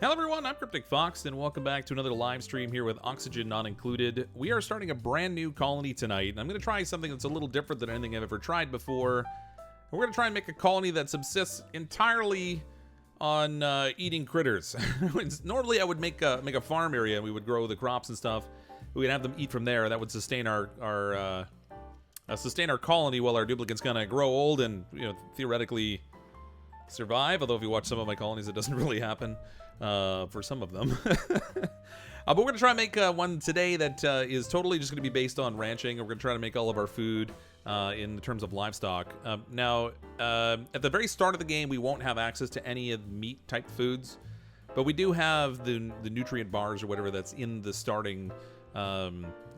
Hello everyone, I'm CrypticFox, and welcome back to another live stream here with oxygen not included. We are starting a brand new colony tonight, and I'm going to try something that's a little different than anything I've ever tried before. We're going to try and make a colony that subsists entirely on eating critters. Normally I would make a farm area, and we would grow the crops and stuff. We'd have them eat from there. That would sustain our colony while our duplicants kind of grow old and, you know, theoretically survive. Although if you watch some of my colonies, it doesn't really happen for some of them. But we're gonna try and make one today that is totally just gonna be based on ranching. We're gonna try to make all of our food in terms of livestock. Now, at the very start of the game, we won't have access to any of the meat type foods, but we do have the nutrient bars or whatever that's in the starting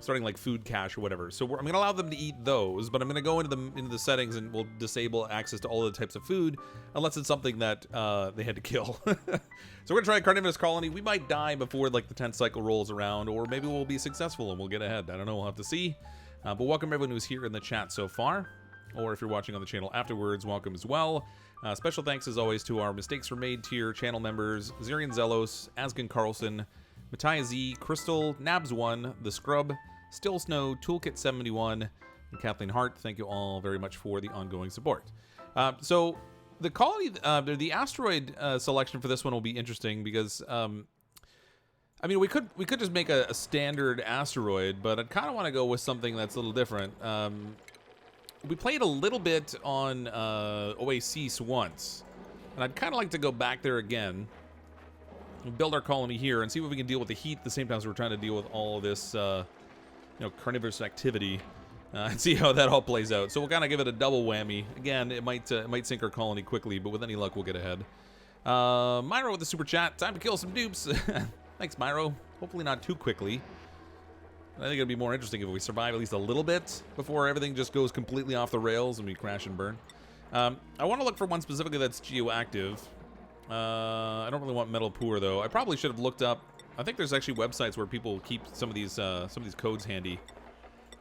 like food cache or whatever. So I'm gonna allow them to eat those, but I'm gonna go into the settings and we'll disable access to all the types of food unless it's something that they had to kill. So we're gonna try a carnivorous colony. We might die before like the 10th cycle rolls around, or maybe we'll be successful and we'll get ahead. I don't know, we'll have to see. But welcome everyone who's here in the chat so far, or if you're watching on the channel afterwards, welcome as well. Special thanks as always to our Mistakes Were Made tier channel members: Zirian Zelos, Asgen Carlson, Matthias Z, Crystal, Nabs1, The Scrub, Still Snow, Toolkit 71, and Kathleen Hart. Thank you all very much for the ongoing support. So the colony, the asteroid selection for this one will be interesting because, I mean, we could just make a standard asteroid, but I'd kind of want to go with something that's a little different. We played a little bit on Oasis once, and I'd kind of like to go back there again. Build our colony here and see if we can deal with the heat at the same time as we're trying to deal with all this, you know, carnivorous activity, and see how that all plays out. So we'll kind of give it a double whammy. Again, it might sink our colony quickly, but with any luck, we'll get ahead. Myro with the super chat. Time to kill some dupes. Thanks, Myro. Hopefully not too quickly. I think it'd be more interesting if we survive at least a little bit before everything just goes completely off the rails and we crash and burn. I want to look for one specifically that's geoactive. I don't really want metal poor though. I probably should have looked up. I think there's actually websites where people keep some of these codes handy,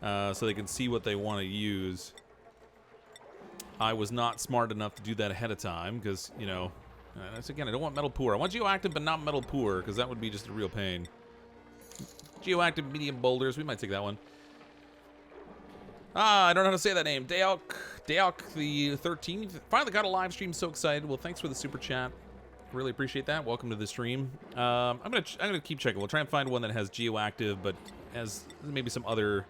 so they can see what they want to use. I was not smart enough to do that ahead of time because, you know, that's again, I don't want metal poor. I want geoactive, but not metal poor, because that would be just a real pain. Geoactive medium boulders. We might take that one. I don't know how to say that name. Daok the 13th. Finally got a live stream. So excited. Well, thanks for the super chat. Really appreciate that. Welcome to the stream. I'm gonna keep checking. We'll try and find one that has geoactive, but has maybe some other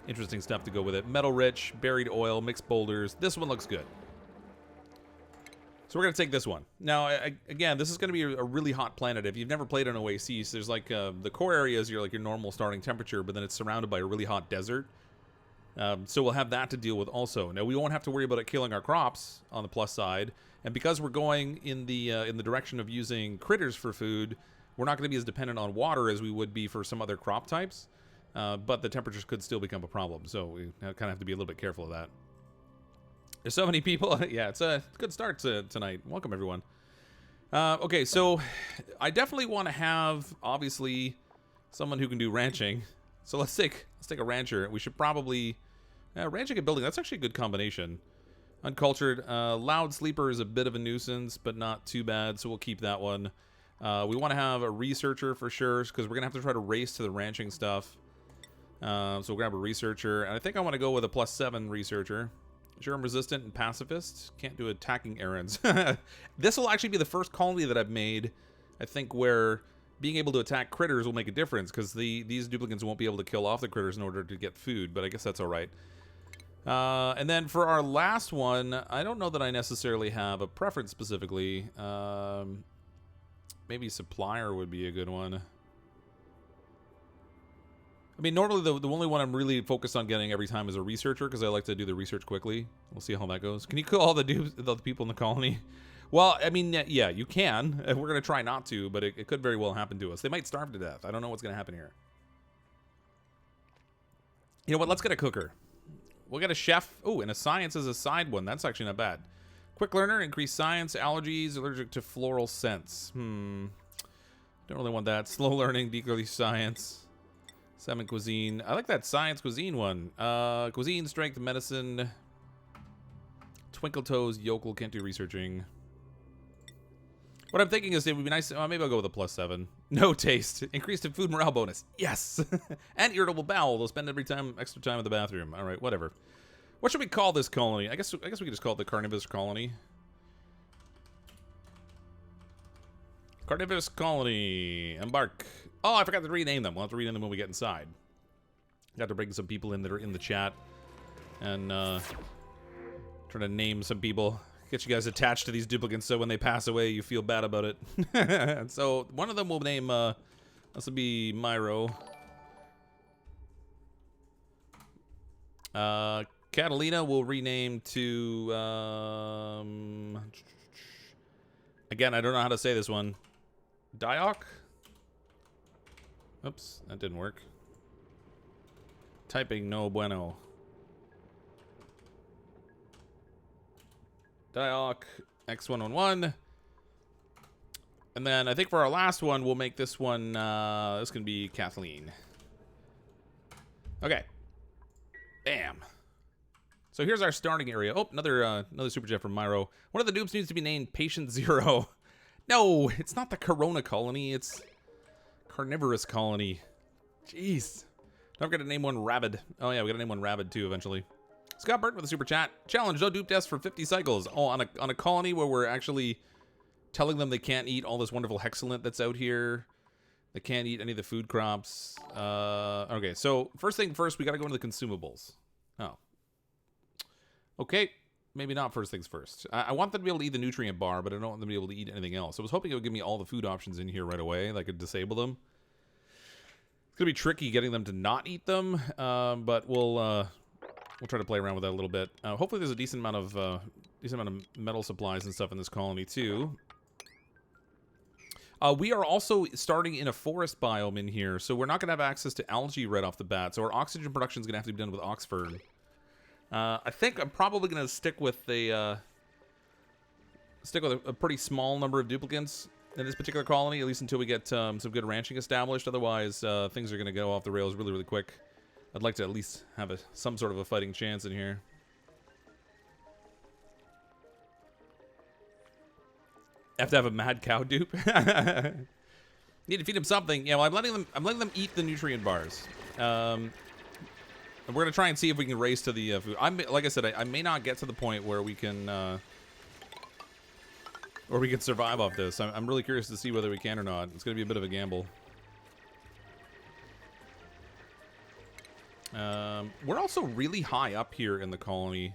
interesting stuff to go with it. Metal rich, buried oil, mixed boulders. This one looks good. So we're gonna take this one. Now, again, this is gonna be a really hot planet. If you've never played on Oasis, there's like the core area is your normal starting temperature, but then it's surrounded by a really hot desert. So we'll have that to deal with also. Now, we won't have to worry about it killing our crops on the plus side. And because we're going in the direction of using critters for food, we're not going to be as dependent on water as we would be for some other crop types. But the temperatures could still become a problem. So we kind of have to be a little bit careful of that. There's so many people. Yeah, it's a good start tonight. Welcome, everyone. Okay, so I definitely want to have, obviously, someone who can do ranching. So let's take a rancher. We should probably... ranching and building, that's actually a good combination. Uncultured. Loud sleeper is a bit of a nuisance, but not too bad, so we'll keep that one. We want to have a researcher for sure, because we're going to have to try to race to the ranching stuff. So we'll grab a researcher. And I think I want to go with a +7 researcher. Germ resistant and pacifist. Can't do attacking errands. This will actually be the first colony that I've made, I think, where being able to attack critters will make a difference, because these duplicants won't be able to kill off the critters in order to get food, but I guess that's all right. And then for our last one, I don't know that I necessarily have a preference specifically. Maybe supplier would be a good one. I mean, normally the only one I'm really focused on getting every time is a researcher, because I like to do the research quickly. We'll see how that goes. Can you kill all the people in the colony? Well, I mean, yeah, you can. We're going to try not to, but it could very well happen to us. They might starve to death. I don't know what's going to happen here. You know what? Let's get a cooker. We'll get a chef. Oh, and a science is a side one. That's actually not bad. Quick learner, increased science, allergies, allergic to floral scents. Don't really want that. Slow learning, decreased science. 7 cuisine. I like that science cuisine one. Cuisine, strength, medicine. Twinkle toes, yokel, can't do researching. What I'm thinking is it would be nice. Maybe I'll go with a +7. No taste. Increased in food morale bonus. Yes. And irritable bowel. They'll spend extra time in the bathroom. All right, whatever. What should we call this colony? I guess we could just call it the Carnivorous colony. Carnivorous colony. Embark. Oh, I forgot to rename them. We'll have to rename them when we get inside. Got to bring some people in that are in the chat and try to name some people. Get you guys attached to these duplicants so when they pass away, you feel bad about it. So one of them will name, this will be Myro. Catalina will rename to, again, I don't know how to say this one. Diok? Oops, that didn't work. Typing no bueno. Diok X111. And then I think for our last one, we'll make this one, this can be Kathleen. Okay. Bam. So here's our starting area. Oh, another super jet from Myro. One of the dupes needs to be named Patient Zero. No, it's not the Corona colony. It's Carnivorous colony. Jeez. Don't forget to name one Rabid. Oh yeah, we gotta name one Rabid too eventually. Scott Burton with a super chat. Challenge, no dupe test for 50 cycles. Oh, on a colony where we're actually telling them they can't eat all this wonderful hexalent that's out here. They can't eat any of the food crops. Okay, so first thing first, we gotta go into the consumables. Oh. Okay, maybe not first things first. I want them to be able to eat the nutrient bar, but I don't want them to be able to eat anything else. I was hoping it would give me all the food options in here right away, that I could disable them. It's gonna be tricky getting them to not eat them, but we'll try to play around with that a little bit. Hopefully there's a decent amount of metal supplies and stuff in this colony too. We are also starting in a forest biome in here, so we're not gonna have access to algae right off the bat. So our oxygen production is gonna have to be done with oxfern. I think I'm probably gonna stick with a pretty small number of duplicants in this particular colony, at least until we get some good ranching established. Otherwise, things are gonna go off the rails really, really quick. I'd like to at least have some sort of a fighting chance in here. Have to have a mad cow dupe. Need to feed them something. Yeah, well, I'm letting them eat the nutrient bars. And we're gonna try and see if we can race to the food. Like I said, I may not get to the point where we can survive off this. I'm really curious to see whether we can or not. It's gonna be a bit of a gamble. We're also really high up here in the colony,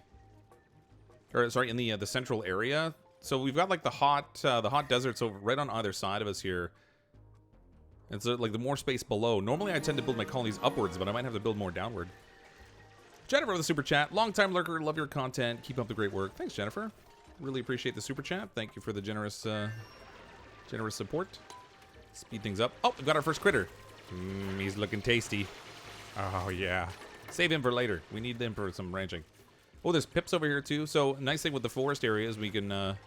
or sorry, in the central area. So we've got like the hot deserts over right on either side of us here. And so like the more space below. Normally I tend to build my colonies upwards, but I might have to build more downward. Jennifer with the super chat. Long time lurker, love your content. Keep up the great work. Thanks, Jennifer. Really appreciate the super chat. Thank you for the generous support. Speed things up. Oh, we've got our first critter. He's looking tasty. Oh, yeah. Save him for later. We need them for some ranching. Oh, there's pips over here, too. So, nice thing with the forest area is we can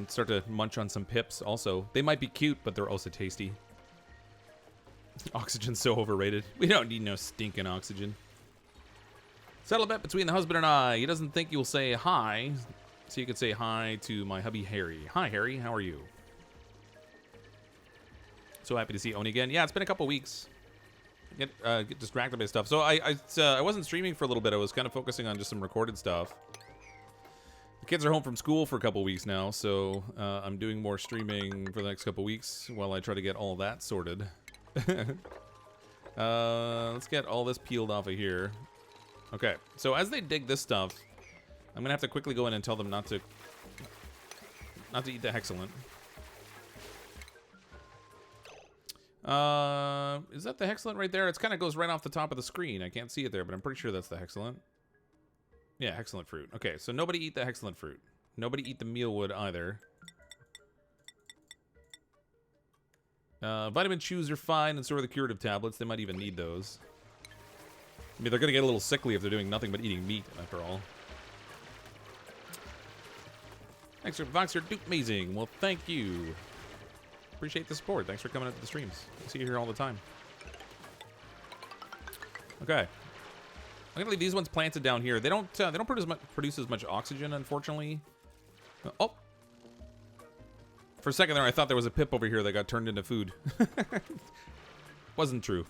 start to munch on some pips also. They might be cute, but they're also tasty. Oxygen's so overrated. We don't need no stinking oxygen. Settle a bet between the husband and I. He doesn't think you'll say hi, so you could say hi to my hubby, Harry. Hi, Harry. How are you? So happy to see Oni again. Yeah, it's been a couple weeks. Get distracted by stuff. So I wasn't streaming for a little bit. I was kind of focusing on just some recorded stuff. The kids are home from school for a couple weeks now, so I'm doing more streaming for the next couple weeks while I try to get all that sorted. Let's get all this peeled off of here. Okay, so as they dig this stuff, I'm gonna have to quickly go in and tell them not to eat the hexalent. Is that the hexalent right there? It kind of goes right off the top of the screen. I can't see it there, but I'm pretty sure that's the hexalent. Yeah, hexalent fruit. Okay, so nobody eat the hexalent fruit. Nobody eat the mealwood either. Vitamin chews are fine, and so are the curative tablets. They might even need those. I mean, they're gonna get a little sickly if they're doing nothing but eating meat, after all. Thanks for Vox, you're amazing. Well, thank you. Appreciate the support. Thanks for coming out to the streams. I see you here all the time. Okay, I'm gonna leave these ones planted down here. They don't produce as much oxygen, unfortunately. Oh, For a second there, I thought there was a pip over here that got turned into food. Wasn't true.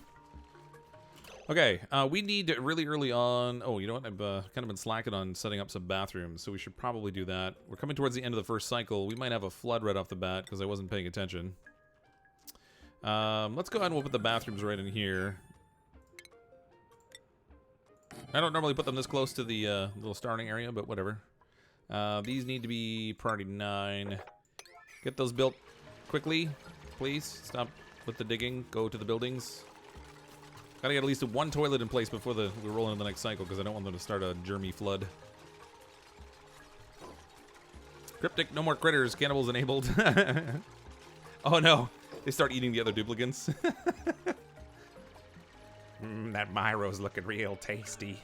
Okay, we need really early on... Oh, you know what? I've kind of been slacking on setting up some bathrooms, so we should probably do that. We're coming towards the end of the first cycle. We might have a flood right off the bat, because I wasn't paying attention. Let's go ahead and we'll put the bathrooms right in here. I don't normally put them this close to the little starting area, but whatever. These need to be priority 9. Get those built quickly, please. Stop with the digging. Go to the buildings. Gotta get at least one toilet in place before we roll into the next cycle, because I don't want them to start a germy flood. Cryptic, no more critters. Cannibals enabled. Oh no, they start eating the other duplicants. That Myro's looking real tasty.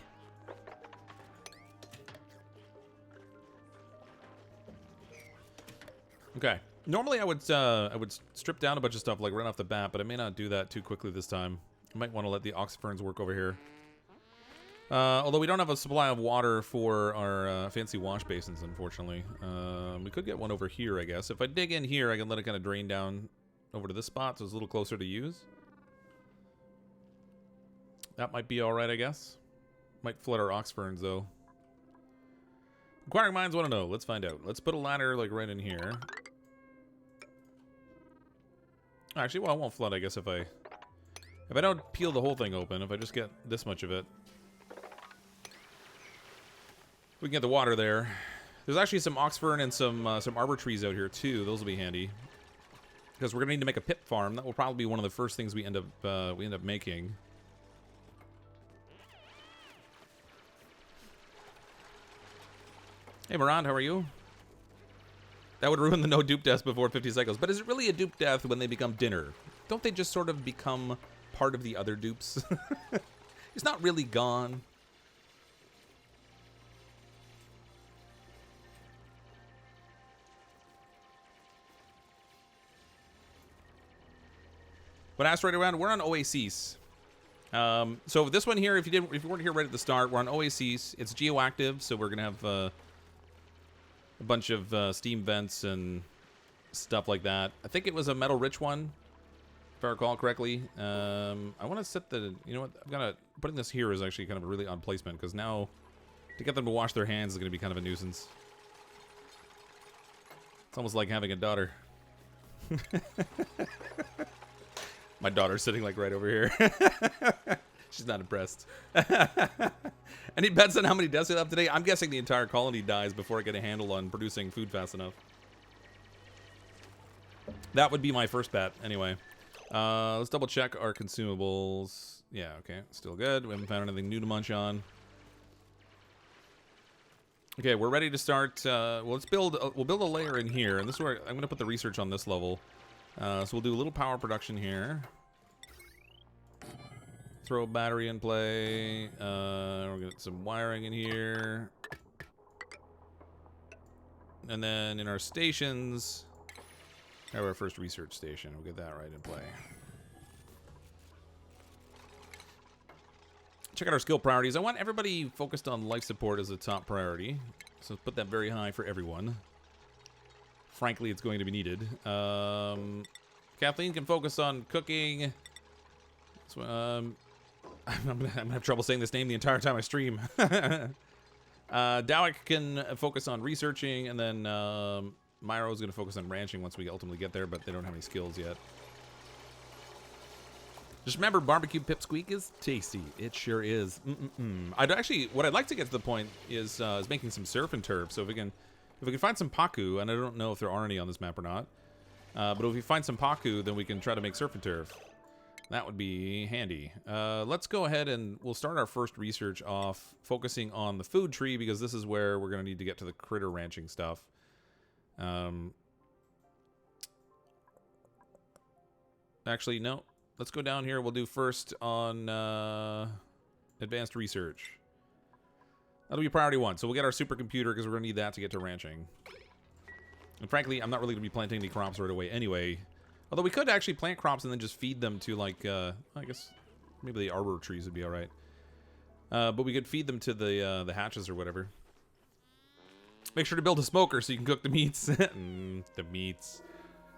Okay. Normally I would strip down a bunch of stuff like right off the bat, but I may not do that too quickly this time. I might want to let the oxyferns work over here. Although we don't have a supply of water for our fancy wash basins, unfortunately. We could get one over here, I guess. If I dig in here, I can let it kind of drain down over to this spot, so it's a little closer to use. That might be alright, I guess. Might flood our oxferns, though. Inquiring minds want to know. Let's find out. Let's put a ladder, like, right in here. Actually, well, it won't flood, I guess, if I don't peel the whole thing open, if I just get this much of it. We can get the water there. There's actually some oxfern and some arbor trees out here, too. Those will be handy. Because we're going to need to make a pip farm. That will probably be one of the first things we end up making. Hey, Moran, how are you? That would ruin the no dupe deaths before 50 cycles. But is it really a dupe death when they become dinner? Don't they just sort of become part of the other dupes? It's not really gone. But Asteroid around, we're on Oasis. So this one here, if you weren't here right at the start, we're on Oasis. It's geoactive, so we're gonna have a bunch of steam vents and stuff like that. I think it was a metal rich one, if I recall correctly. I want to set the, you know what, putting this here is actually kind of a really odd placement, because now to get them to wash their hands is going to be kind of a nuisance. It's almost like having a daughter. My daughter's sitting like right over here. She's not impressed. Any bets on how many deaths we have today? I'm guessing the entire colony dies before I get a handle on producing food fast enough. That would be my first bet, anyway. Let's double check our consumables. Yeah, okay, still good. We haven't found anything new to munch on. Okay, we're ready to start. Well, let's build. We'll build a layer in here, and this is where I'm going to put the research on this level. So we'll do a little power production here. Throw a battery in play. We're going to get some wiring in here. And then in our stations, have our first research station. We'll get that right in play. Check out our skill priorities. I want everybody focused on life support as a top priority. So let's put that very high for everyone. Frankly, it's going to be needed. Kathleen can focus on cooking. So, I'm gonna have trouble saying this name the entire time I stream. Dowick can focus on researching, and then Myro's gonna focus on ranching once we ultimately get there, but they don't have any skills yet. Just remember, barbecue pipsqueak is tasty. It sure is. I'd actually, what I'd like to get to the point is making some surf and turf. So if we can find some paku, and I don't know if there are any on this map or not, but if we find some paku, then we can try to make surf and turf. That would be handy. Let's go ahead and we'll start our first research off focusing on the food tree, because this is where we're going to need to get to the critter ranching stuff. Actually, no. Let's go down here. We'll do first on advanced research. That'll be priority 1. So we'll get our supercomputer, because we're going to need that to get to ranching. And frankly, I'm not really going to be planting any crops right away anyway. Although we could actually plant crops and then just feed them to, like, I guess maybe the arbor trees would be all right. But we could feed them to the hatches or whatever. Make sure to build a smoker so you can cook the meats. The meats.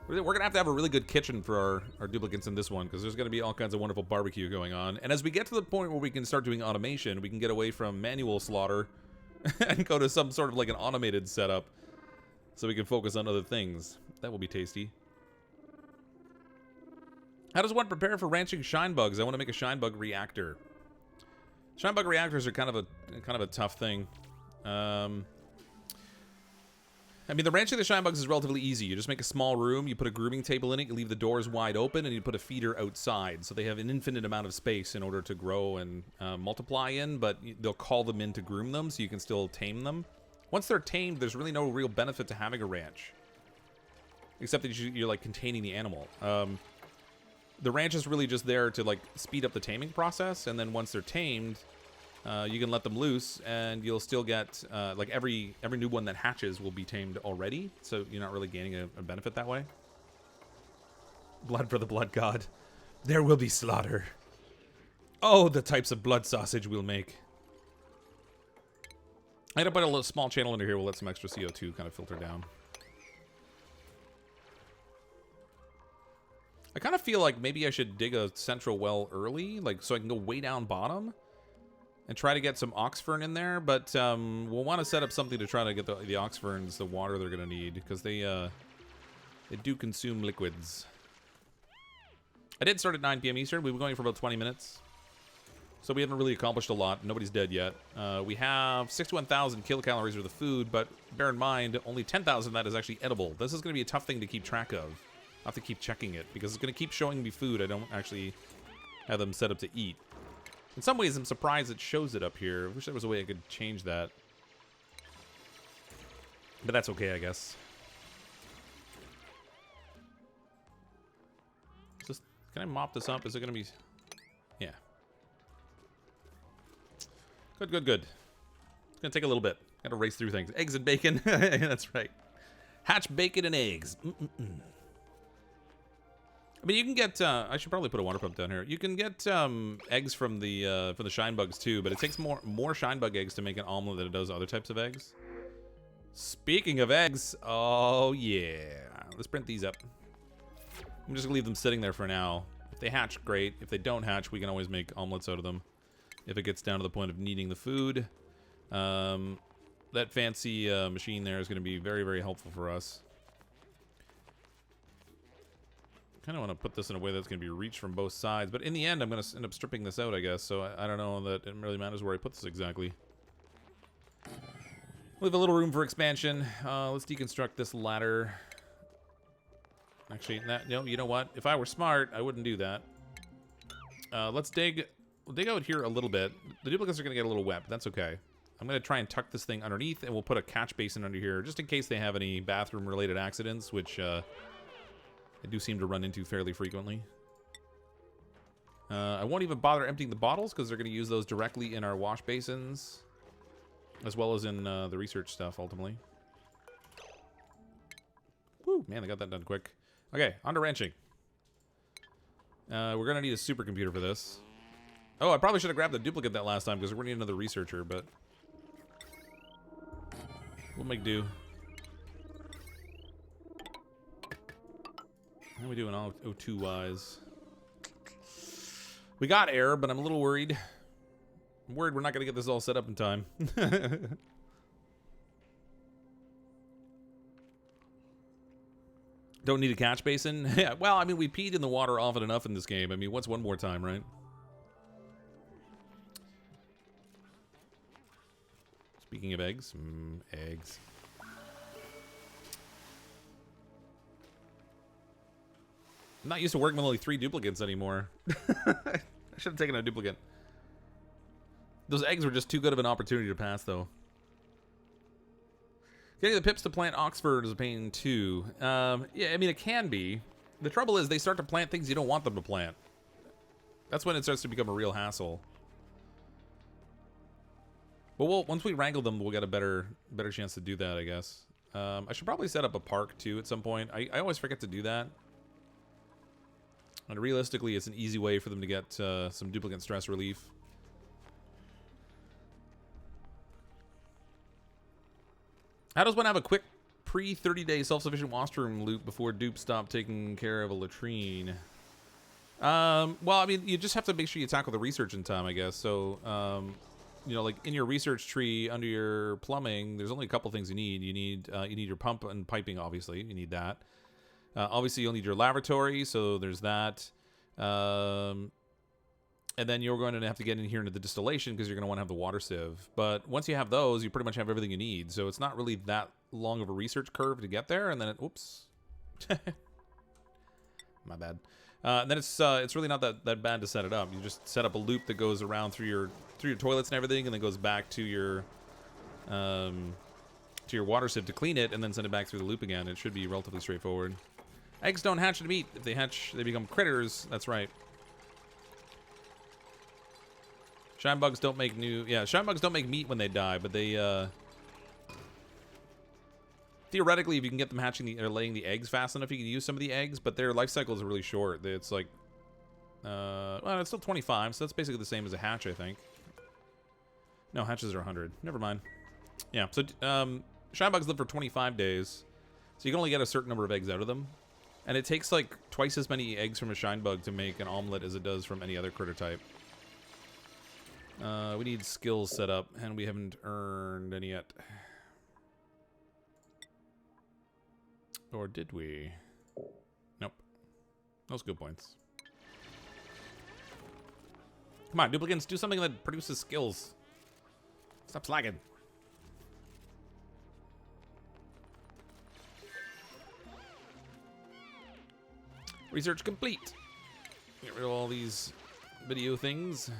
We're going to have a really good kitchen for our duplicants in this one, because there's going to be all kinds of wonderful barbecue going on. And as we get to the point where we can start doing automation, we can get away from manual slaughter and go to some sort of like an automated setup so we can focus on other things. That will be tasty. How does one prepare for ranching shine bugs? I want to make a shine bug reactor. Shine bug reactors are kind of a tough thing. I mean, the ranching the shine bugs is relatively easy. You just make a small room, you put a grooming table in it, you leave the doors wide open, and you put a feeder outside. So they have an infinite amount of space in order to grow and multiply in, but they'll call them in to groom them, so you can still tame them. Once they're tamed, there's really no real benefit to having a ranch. Except that you're like containing the animal. The ranch is really just there to like speed up the taming process, and then once they're tamed, you can let them loose, and you'll still get like every new one that hatches will be tamed already, so you're not really gaining a benefit that way. Blood for the blood god. There will be slaughter. Oh, the types of blood sausage we'll make. I had to put a little small channel under here. We'll let some extra CO2 kind of filter down. I kind of feel like maybe I should dig a central well early, like so I can go way down bottom and try to get some oxfern in there. But we'll want to set up something to try to get the oxferns the water they're going to need, because they do consume liquids. I did start at 9 p.m. Eastern. We've been going for about 20 minutes. So we haven't really accomplished a lot. Nobody's dead yet. We have 61,000 kilocalories worth of food, but bear in mind, only 10,000 of that is actually edible. This is going to be a tough thing to keep track of. I'll have to keep checking it, because it's going to keep showing me food I don't actually have them set up to eat. In some ways, I'm surprised it shows it up here. I wish there was a way I could change that. But that's okay, I guess. Just, can I mop this up? Is it going to be... Yeah. Good, good, good. It's going to take a little bit. Got to race through things. Eggs and bacon. That's right. Hatch bacon and eggs. I mean, you can get, I should probably put a water pump down here. You can get eggs from the shine bugs too, but it takes more shine bug eggs to make an omelet than it does other types of eggs. Speaking of eggs, oh yeah. Let's print these up. I'm just gonna leave them sitting there for now. If they hatch, great. If they don't hatch, we can always make omelets out of them. If it gets down to the point of needing the food. That fancy machine there is gonna be very, very helpful for us. Kind of want to put this in a way that's going to be reached from both sides, but in the end I'm going to end up stripping this out, I guess, so I don't know that it really matters where I put this exactly. Leave a little room for expansion. Let's deconstruct this ladder. Actually, no, you know what? If I were smart, I wouldn't do that. Let's dig out here a little bit. The duplicates are going to get a little wet, but that's okay. I'm going to try and tuck this thing underneath, and we'll put a catch basin under here, just in case they have any bathroom-related accidents, which... I do seem to run into fairly frequently. I won't even bother emptying the bottles, because they're going to use those directly in our wash basins, as well as in the research stuff, ultimately. Woo, man, I got that done quick. Okay, on to ranching. We're going to need a supercomputer for this. Oh, I probably should have grabbed the duplicate that last time, because we're going to need another researcher, but... we'll make do. How are we doing all O2-wise? We got air, but I'm a little worried. I'm worried we're not going to get this all set up in time. Don't need a catch basin? Yeah, well, I mean, we peed in the water often enough in this game. I mean, what's one more time, right? Speaking of eggs, eggs. I'm not used to working with only 3 duplicates anymore. I should have taken a duplicate. Those eggs were just too good of an opportunity to pass, though. Getting the pips to plant Oxford is a pain, too. Yeah, I mean, it can be. The trouble is they start to plant things you don't want them to plant. That's when it starts to become a real hassle. But once we wrangle them, we'll get a better chance to do that, I guess. I should probably set up a park, too, at some point. I always forget to do that. And realistically, it's an easy way for them to get some duplicate stress relief. How does one have a quick pre-30-day self-sufficient washroom loop before dupes stop taking care of a latrine? Well, I mean, you just have to make sure you tackle the research in time, I guess. So, you know, like in your research tree under your plumbing, there's only a couple things you need. You need your pump and piping, obviously. You need that. Obviously, you'll need your laboratory, so there's that. And then you're going to have to get in here into the distillation because you're going to want to have the water sieve. But once you have those, you pretty much have everything you need. So it's not really that long of a research curve to get there. And then it, whoops, my bad. And then it's really not that bad to set it up. You just set up a loop that goes around through your toilets and everything, and then goes back to your water sieve to clean it, and then send it back through the loop again. It should be relatively straightforward. Eggs don't hatch into meat. If they hatch, they become critters. That's right. Shine bugs don't make shine bugs don't make meat when they die, but they theoretically, if you can get them hatching or laying the eggs fast enough, you can use some of the eggs, but their life cycles are really short. It's like well, it's still 25, so that's basically the same as a hatch, I think. No, hatches are 100. Never mind. Yeah, so shine bugs live for 25 days, so you can only get a certain number of eggs out of them. And it takes like twice as many eggs from a shine bug to make an omelet as it does from any other critter type. We need skills set up, and we haven't earned any yet. Or did we? Nope. No skill points. Come on, duplicants, do something that produces skills. Stop slacking. Research complete. Get rid of all these video things.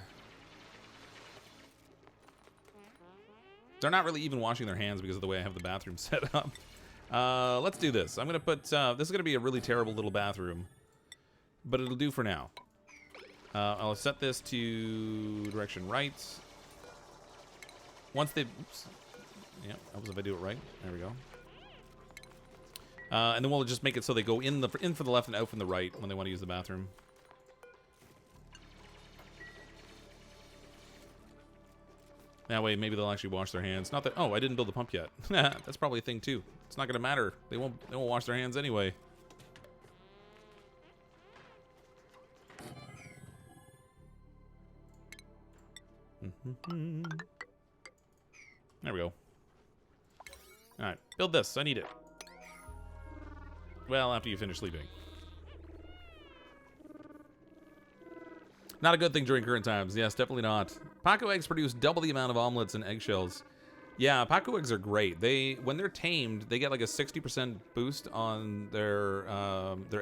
They're not really even washing their hands because of the way I have the bathroom set up. Let's do this. I'm going to put... this is going to be a really terrible little bathroom. But it'll do for now. I'll set this to direction right. Once they... Oops. Yeah, helps if I do it right. There we go. And then we'll just make it so they go in for the left and out from the right when they want to use the bathroom. That way, maybe they'll actually wash their hands. Not that... Oh, I didn't build the pump yet. That's probably a thing, too. It's not going to matter. They won't wash their hands anyway. There we go. Alright, build this. I need it. Well, after you finish sleeping. Not a good thing during current times. Yes, definitely not. Paco eggs produce double the amount of omelets and eggshells. Yeah, Paco eggs are great. When they're tamed, they get like a 60% boost on their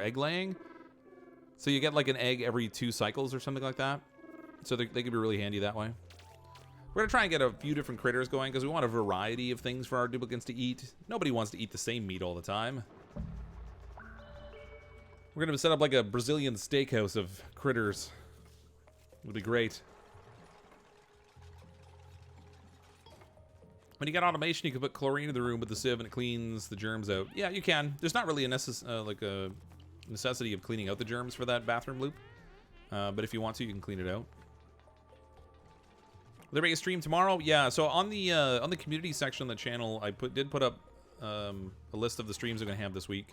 egg laying. So you get like an egg every 2 cycles or something like that. So they can be really handy that way. We're going to try and get a few different critters going because we want a variety of things for our duplicants to eat. Nobody wants to eat the same meat all the time. We're going to set up like a Brazilian steakhouse of critters. It'll be great. When you got automation, you can put chlorine in the room with the sieve and it cleans the germs out. Yeah, you can. There's not really a necessity of cleaning out the germs for that bathroom loop. But if you want to, you can clean it out. Will there be a stream tomorrow? Yeah, so on the community section of the channel, I did put up a list of the streams I'm going to have this week.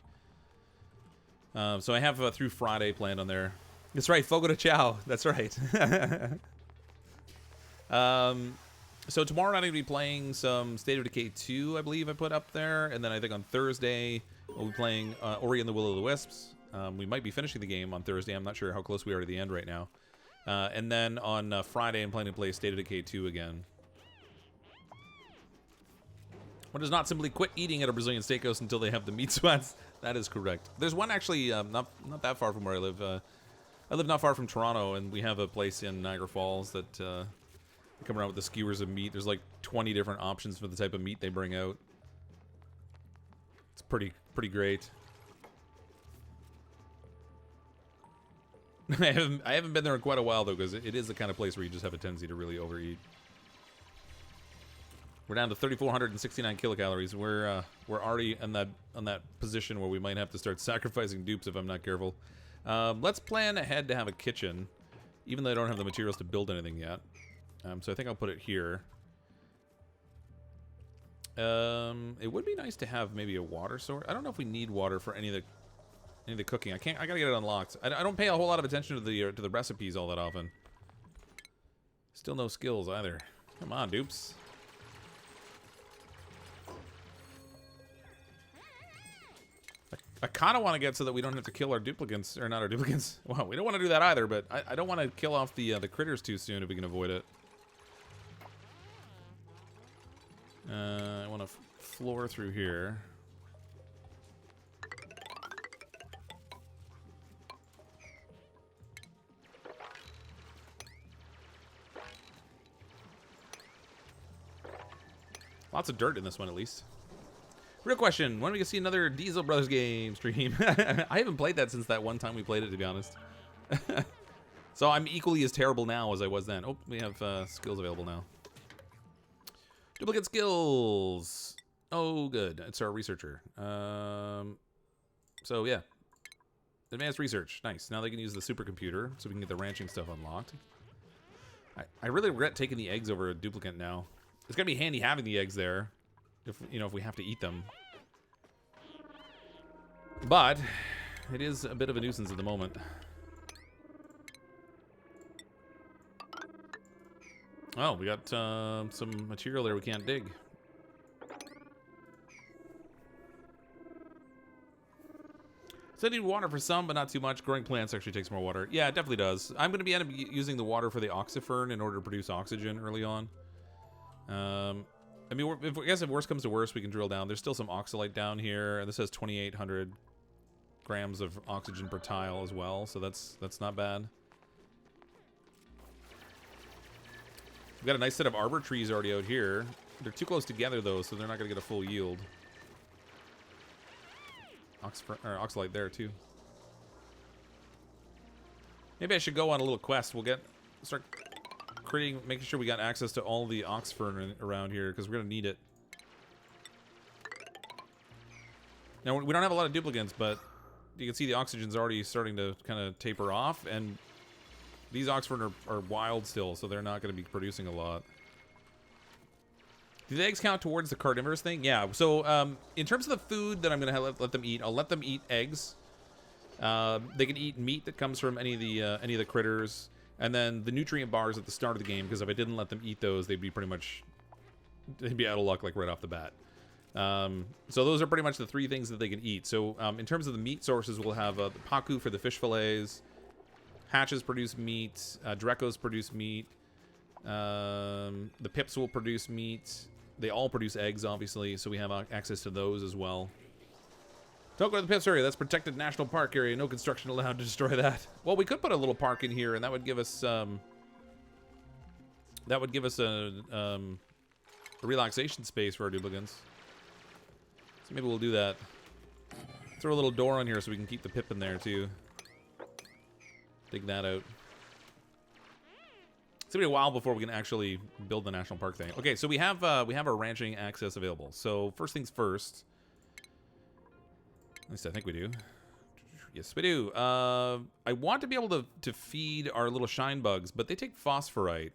So I have through Friday planned on there. That's right, Fogo de Chao. That's right. So tomorrow night I'm going to be playing some State of Decay 2, I believe I put up there. And then I think on Thursday we'll be playing Ori and the Will of the Wisps. We might be finishing the game on Thursday. I'm not sure how close we are to the end right now. And then on Friday I'm planning to play State of Decay 2 again. One does not simply quit eating at a Brazilian steakhouse until they have the meat sweats. That is correct. There's one actually not that far from where I live. I live not far from Toronto, and we have a place in Niagara Falls that they come around with the skewers of meat. There's like 20 different options for the type of meat they bring out. It's pretty great. I haven't been there in quite a while though, because it is the kind of place where you just have a tendency to really overeat. We're down to 3,469 kilocalories. We're already on that position where we might have to start sacrificing dupes if I'm not careful. Let's plan ahead to have a kitchen, even though I don't have the materials to build anything yet. So I think I'll put it here. It would be nice to have maybe a water source. I don't know if we need water for any of the cooking. I gotta get it unlocked. I don't pay a whole lot of attention to the recipes all that often. Still no skills either. Come on, dupes. I kind of want to get so that we don't have to kill our duplicants, or not our duplicants. Well, we don't want to do that either, but I don't want to kill off the critters too soon if we can avoid it. I want to floor through here. Lots of dirt in this one, at least. Real question, when are we gonna see another Diesel Brothers game stream? I haven't played that since that one time we played it, to be honest. So I'm equally as terrible now as I was then. Oh, we have skills available now. Duplicate skills. Oh, good. It's our researcher. So, yeah. Advanced research. Nice. Now they can use the supercomputer so we can get the ranching stuff unlocked. I really regret taking the eggs over a duplicant now. It's going to be handy having the eggs there. If, you know, if we have to eat them. But it is a bit of a nuisance at the moment. Oh, we got some material there we can't dig. So I need water for some, but not too much. Growing plants actually takes more water. Yeah, it definitely does. I'm going to end up using the water for the oxifern in order to produce oxygen early on. I mean, I guess if worse comes to worse, we can drill down. There's still some oxalite down here, and this has 2,800 grams of oxygen per tile as well, so that's not bad. We've got a nice set of arbor trees already out here. They're too close together, though, so they're not going to get a full yield. Oxalite there, too. Maybe I should go on a little quest. Start making sure we got access to all the oxfern around here, because we're going to need it. Now, we don't have a lot of duplicants, but you can see the oxygen's already starting to kind of taper off, and these oxfern are wild still, so they're not going to be producing a lot. Do the eggs count towards the carnivorous thing? Yeah, so in terms of the food that I'm going to let them eat, I'll let them eat eggs. They can eat meat that comes from any of the critters. And then the nutrient bars at the start of the game, because if I didn't let them eat those, they'd be out of luck like right off the bat. So those are pretty much the three things that they can eat. So in terms of the meat sources, we'll have the pacu for the fish fillets, hatches produce meat, drecos produce meat, the pips will produce meat. They all produce eggs, obviously, so we have access to those as well. Don't go to the Pips area. That's protected national park area. No construction allowed to destroy that. Well, we could put a little park in here, and that would give us a relaxation space for our duplicants. So maybe we'll do that. Throw a little door on here so we can keep the pip in there too. Dig that out. It's gonna be a while before we can actually build the national park thing. Okay, so we have our ranching access available. So first things first. At least I think we do. Yes, we do. I want to be able to feed our little shine bugs, but they take phosphorite.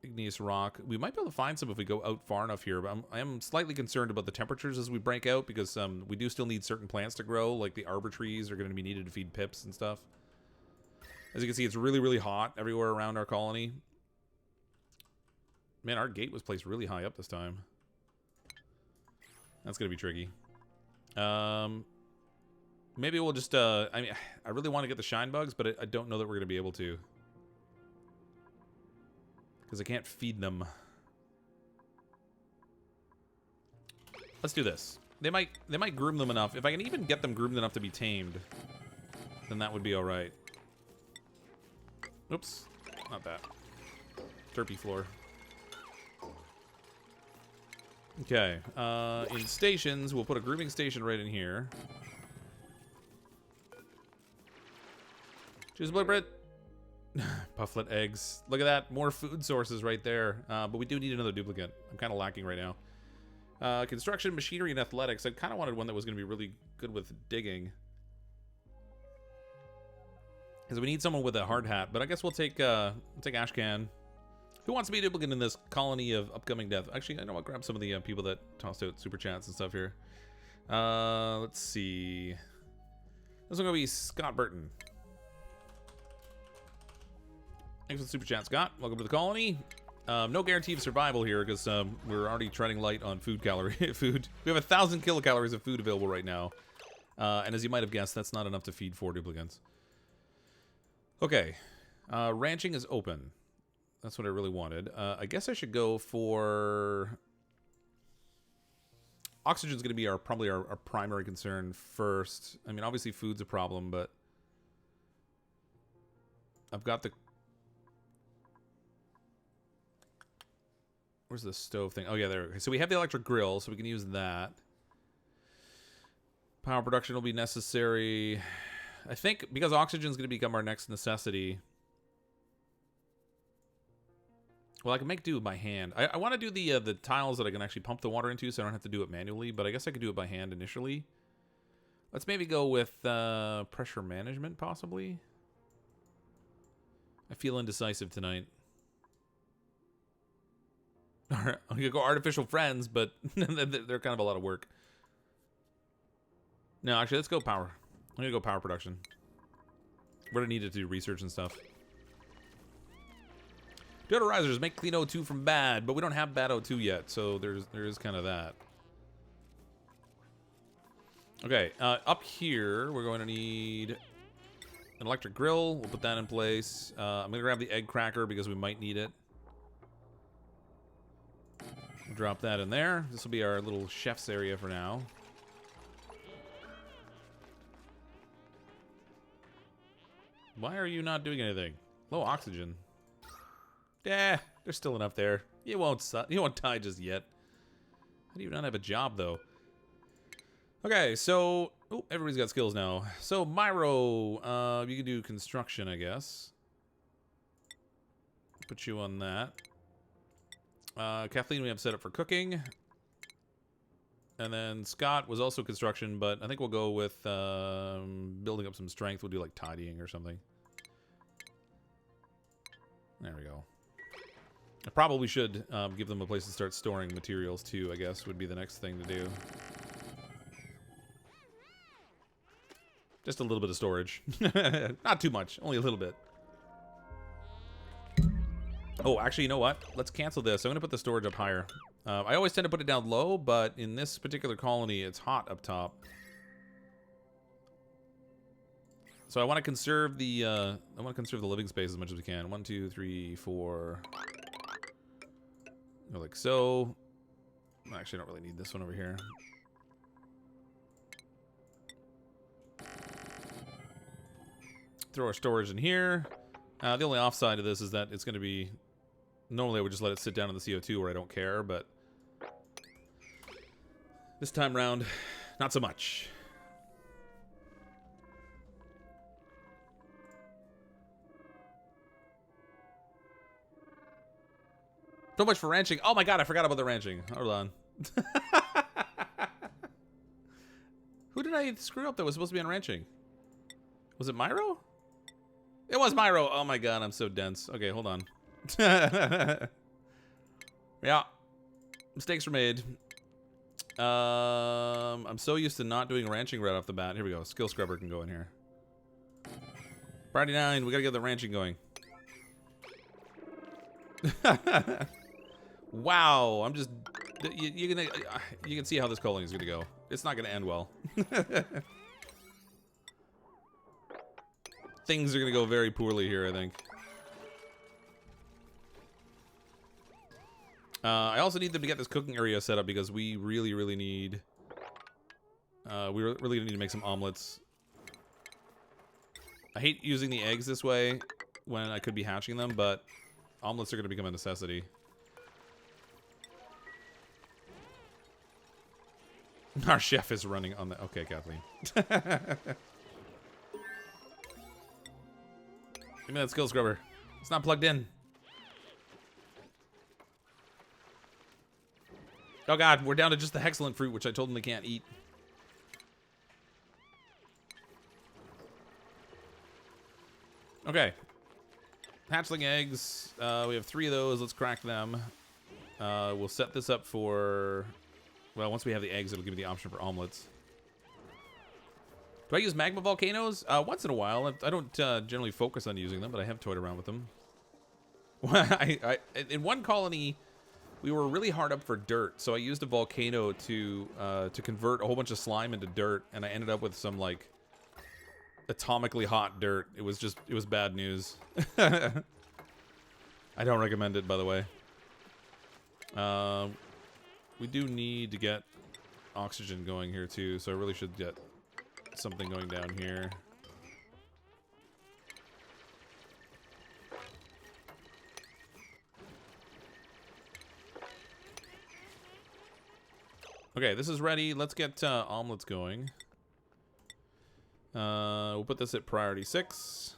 Igneous rock. We might be able to find some if we go out far enough here, but I am slightly concerned about the temperatures as we break out, because we do still need certain plants to grow, like the arbor trees are going to be needed to feed pips and stuff. As you can see, it's really, really hot everywhere around our colony. Man, our gate was placed really high up this time. That's going to be tricky. Maybe we'll just, I mean, I really want to get the shine bugs, but I don't know that we're going to be able to. Because I can't feed them. Let's do this. They might groom them enough. If I can even get them groomed enough to be tamed, then that would be alright. Oops. Not that. Derpy floor. Okay, in stations, we'll put a grooming station right in here. Choose a bread. Pufflet eggs. Look at that, more food sources right there. But we do need another duplicate. I'm kind of lacking right now. Construction, machinery, and athletics. I kind of wanted one that was going to be really good with digging. Because we need someone with a hard hat. But I guess we'll take Ashcan. Who wants to be a duplicant in this colony of upcoming death? Actually, I know I'll grab some of the people that tossed out super chats and stuff here. Let's see. This one's gonna be Scott Burton. Thanks for the super chat, Scott. Welcome to the colony. No guarantee of survival here because we're already treading light on food calorie food. We have 1,000 kilocalories of food available right now, and as you might have guessed, that's not enough to feed 4 duplicants. Okay, ranching is open. That's what I really wanted. I guess I should go for oxygen's going to be probably our primary concern first. I mean, obviously food's a problem, but I've got the... Where's the stove thing? Oh, yeah, there. Okay. So we have the electric grill, so we can use that. Power production will be necessary. I think because oxygen's going to become our next necessity. Well, I can make do by hand. I want to do the tiles that I can actually pump the water into, so I don't have to do it manually. But I guess I could do it by hand initially. Let's maybe go with pressure management, possibly. I feel indecisive tonight. I'm gonna go artificial friends, but they're kind of a lot of work. No, actually, let's go power. I'm gonna go power production. We're gonna need to do research and stuff. Deodorizers make clean O2 from bad, but we don't have bad O2 yet, so there is kind of that. Okay, up here we're going to need an electric grill. We'll put that in place. I'm gonna grab the egg cracker because we might need it. Drop that in there. This will be our little chef's area for now. Why are you not doing anything? Low oxygen. Yeah, there's still enough there. You won't die just yet. How do you not have a job though? Okay, so everybody's got skills now. So Myro, you can do construction, I guess. Put you on that. Kathleen we have set up for cooking. And then Scott was also construction, but I think we'll go with building up some strength. We'll do like tidying or something. There we go. I probably should give them a place to start storing materials too, I guess, would be the next thing to do. Just a little bit of storage. Not too much, only a little bit. Oh, actually, you know what? Let's cancel this. I'm going to put the storage up higher. I always tend to put it down low, but in this particular colony, it's hot up top. So I want to conserve the living space as much as we can. 1, 2, 3, 4. Go like so. Actually, I don't really need this one over here. Throw our storage in here. The only offside of this is that it's going to be... Normally I would just let it sit down in the CO2 where I don't care, but... This time round, not so much. So much for ranching. Oh my god, I forgot about the ranching. Hold on. Who did I screw up that was supposed to be on ranching? Was it Myro? It was Myro. Oh my god, I'm so dense. Okay, hold on. Yeah. Mistakes were made. I'm so used to not doing ranching right off the bat. Here we go. Skill scrubber can go in here. Priority 9. We gotta get the ranching going. Wow. I'm just... You can see how this colony is gonna go. It's not gonna end well. Things are gonna go very poorly here, I think. I also need them to get this cooking area set up because we really, really need... we really need to make some omelets. I hate using the eggs this way when I could be hatching them, but omelets are going to become a necessity. Our chef is running on the... Okay, Kathleen. Give me that skill scrubber. It's not plugged in. Oh god, we're down to just the hexalent fruit, which I told them they can't eat. Okay. Hatchling eggs. We have 3 of those. Let's crack them. We'll set this up for... Well, once we have the eggs, it'll give me the option for omelets. Do I use magma volcanoes? Once in a while. I don't generally focus on using them, but I have toyed around with them. In one colony, we were really hard up for dirt, so I used a volcano to convert a whole bunch of slime into dirt, and I ended up with some, like, atomically hot dirt. It was bad news. I don't recommend it, by the way. We do need to get oxygen going here, too, so I really should get something going down here. Okay, this is ready. Let's get omelets going. We'll put this at priority 6.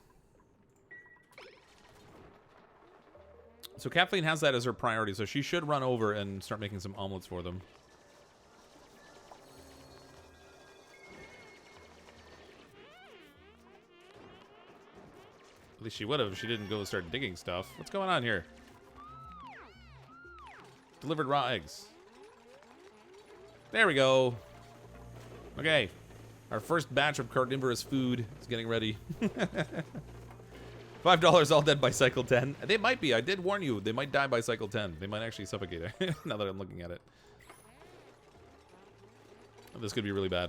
So Kathleen has that as her priority, so she should run over and start making some omelets for them. At least she would have if she didn't go start digging stuff. What's going on here? Delivered raw eggs. There we go. Okay. Our first batch of carnivorous food is getting ready. $5 all dead by cycle 10. They might be. I did warn you. They might die by cycle 10. They might actually suffocate now that I'm looking at it. This could be really bad.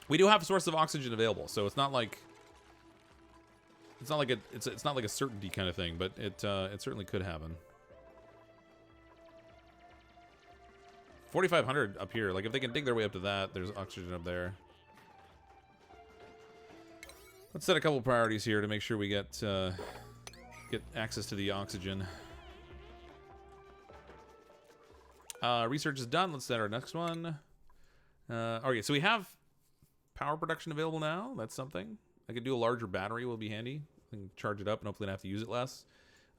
We do have a source of oxygen available, so it's not like it's not like a certainty kind of thing, but it certainly could happen. 4,500 up here. Like, if they can dig their way up to that, there's oxygen up there. Let's set a couple priorities here to make sure we get access to the oxygen. Research is done. Let's set our next one. Okay, so we have power production available now. That's something. I could do a larger battery. Will be handy. I can charge it up and hopefully not have to use it less.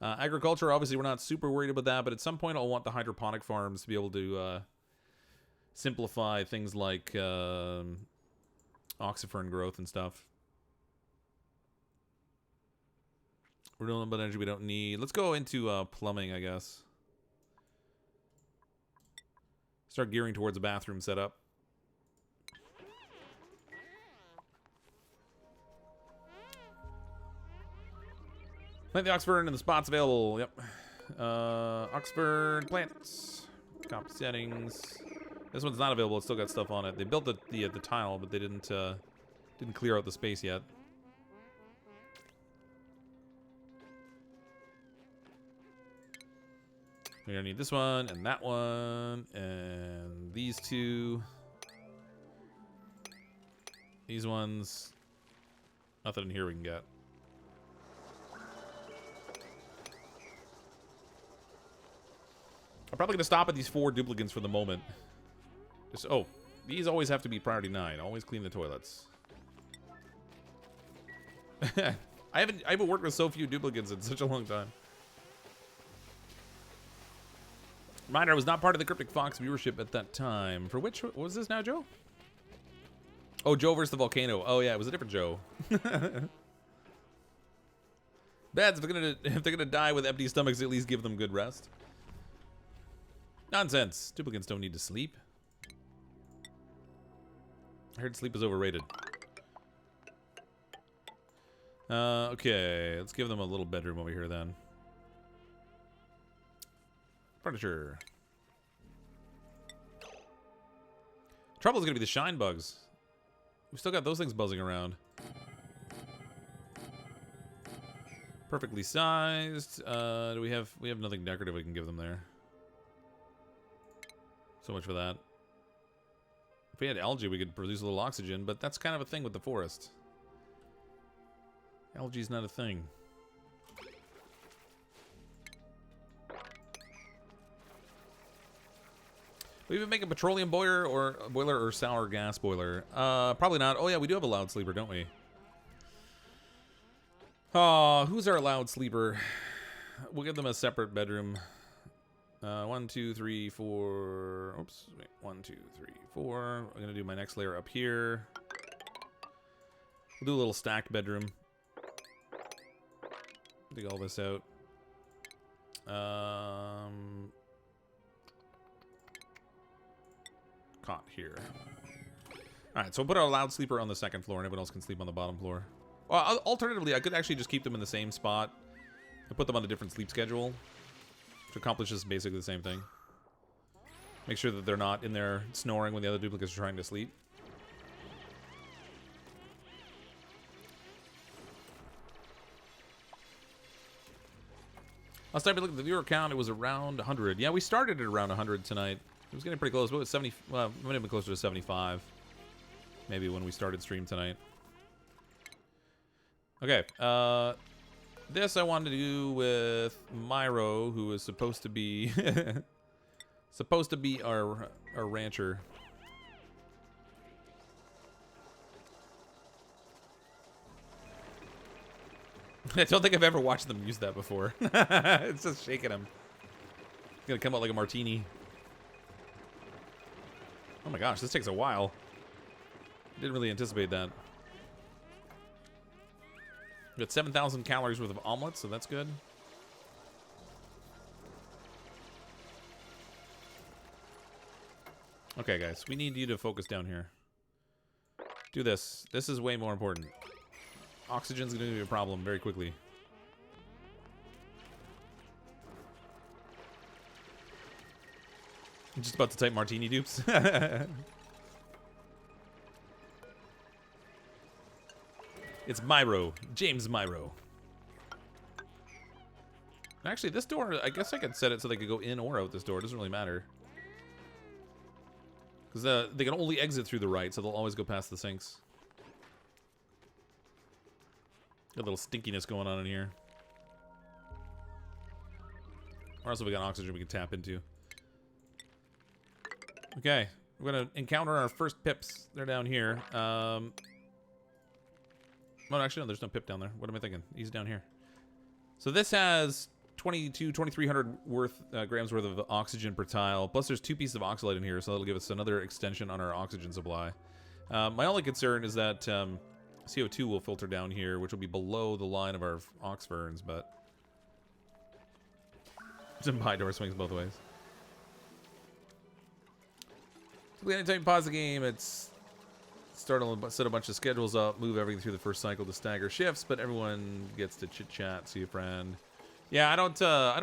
Agriculture, obviously, we're not super worried about that, but at some point I'll want the hydroponic farms to be able to simplify things like oxyfern growth and stuff. Renewable energy we don't need. Let's go into plumbing, I guess. Start gearing towards a bathroom setup. Plant the oxfern in the spots available. Yep. Oxford plants. Copy settings. This one's not available. It's still got stuff on it. They built the tile, but they didn't clear out the space yet. We're gonna need this one and that one and these two. These ones. Nothing in here we can get. I'm probably gonna stop at these 4 duplicants for the moment. Just, oh, these always have to be priority 9. Always clean the toilets. I haven't worked with so few duplicants in such a long time. Reminder, I was not part of the CrypticFox viewership at that time. For which, what was this now, Joe? Oh, Joe versus the volcano. Oh yeah, it was a different Joe. Beds, if they're gonna die with empty stomachs, at least give them good rest. Nonsense. Duplicants don't need to sleep. I heard sleep is overrated. Okay, let's give them a little bedroom over here then. Furniture. Trouble is gonna be the shine bugs. We still got those things buzzing around. Perfectly sized. Do we have nothing decorative we can give them there. So much for that. If we had algae, we could produce a little oxygen, but that's kind of a thing with the forest. Algae's not a thing. We even make a petroleum boiler or sour gas boiler. Probably not. Oh yeah, we do have a loud sleeper, don't we? Oh, who's our loud sleeper? We'll give them a separate bedroom. 1, 2, 3, 4. Oops. Wait, 1, 2, 3, 4. I'm gonna do my next layer up here. We'll do a little stacked bedroom. Dig all this out. Cot here. Alright, so we'll put our loud sleeper on the second floor and everyone else can sleep on the bottom floor. Well, alternatively, I could actually just keep them in the same spot and put them on a different sleep schedule, which accomplishes basically the same thing. Make sure that they're not in there snoring when the other duplicates are trying to sleep. Last time we looked at the viewer count, it was around 100. Yeah, we started at around 100 tonight. It was getting pretty close. But it was 70. Well, it might have been closer to 75. Maybe when we started stream tonight. Okay. This I wanted to do with Myro, who is supposed to be our rancher. I don't think I've ever watched them use that before. It's just shaking him. It's gonna come out like a martini. Oh my gosh, this takes a while. Didn't really anticipate that. We got 7,000 calories worth of omelets, so that's good. Okay, guys, we need you to focus down here. Do this. This is way more important. Oxygen's going to be a problem very quickly. I'm just about to type martini dupes. It's Myro. James Myro. Actually, this door, I guess I could set it so they could go in or out this door. It doesn't really matter. Because they can only exit through the right, so they'll always go past the sinks. Got a little stinkiness going on in here. Or else we got oxygen we can tap into. Okay, we're gonna encounter our first pips. They're down here. Oh, actually, no, there's no pip down there. What am I thinking? He's down here. So this has 2,300 grams worth of oxygen per tile. Plus, there's 2 pieces of oxalate in here, so that'll give us another extension on our oxygen supply. My only concern is that CO2 will filter down here, which will be below the line of our ox ferns, but some pie door swings both ways. Anytime you pause the game, it's set a bunch of schedules up, move everything through the first cycle to stagger shifts, but everyone gets to chit chat, see a friend. Yeah, I don't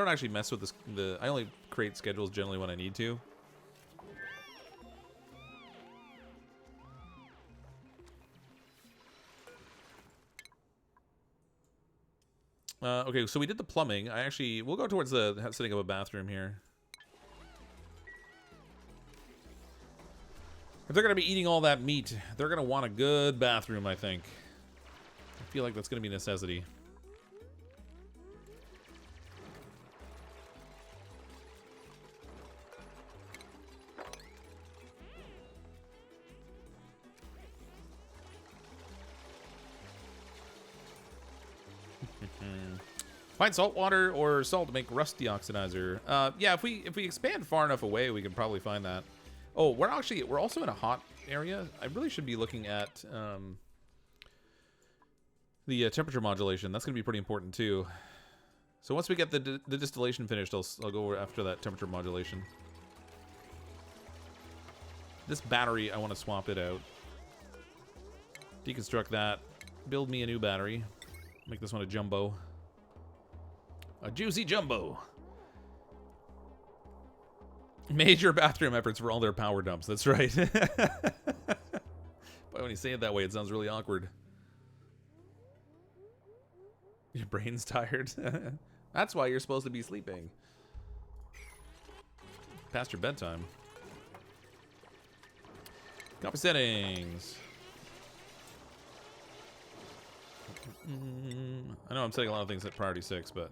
actually mess with this. I only create schedules generally when I need to. Okay, so we did the plumbing. We'll go towards the setting up a bathroom here. If they're going to be eating all that meat, they're going to want a good bathroom, I think. I feel like that's going to be a necessity. Find salt water or salt to make rust deoxidizer. Yeah, if we expand far enough away, we can probably find that. Oh, we're also in a hot area. I really should be looking at the temperature modulation. That's going to be pretty important too. So once we get the distillation finished, I'll go after that temperature modulation. This battery, I want to swap it out. Deconstruct that. Build me a new battery. Make this one a jumbo. A juicy jumbo. Major bathroom efforts for all their power dumps. That's right. But when you say it that way, it sounds really awkward. Your brain's tired. That's why you're supposed to be sleeping. Past your bedtime. Copy settings. I know I'm setting a lot of things at priority 6, but...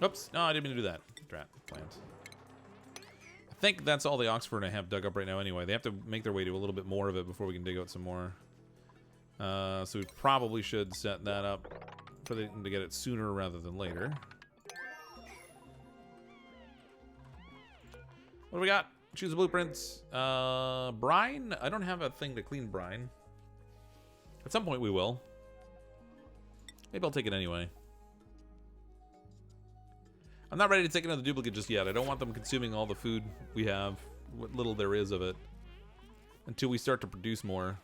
Oops. No, I didn't mean to do that. Drat. Plant. I think that's all the Oxford I have dug up right now anyway. They have to make their way to a little bit more of it before we can dig out some more. So we probably should set that up for them to get it sooner rather than later. What do we got? Choose a blueprint. Brine? I don't have a thing to clean brine. At some point we will. Maybe I'll take it anyway. I'm not ready to take another duplicate just yet. I don't want them consuming all the food we have, what little there is of it, until we start to produce more.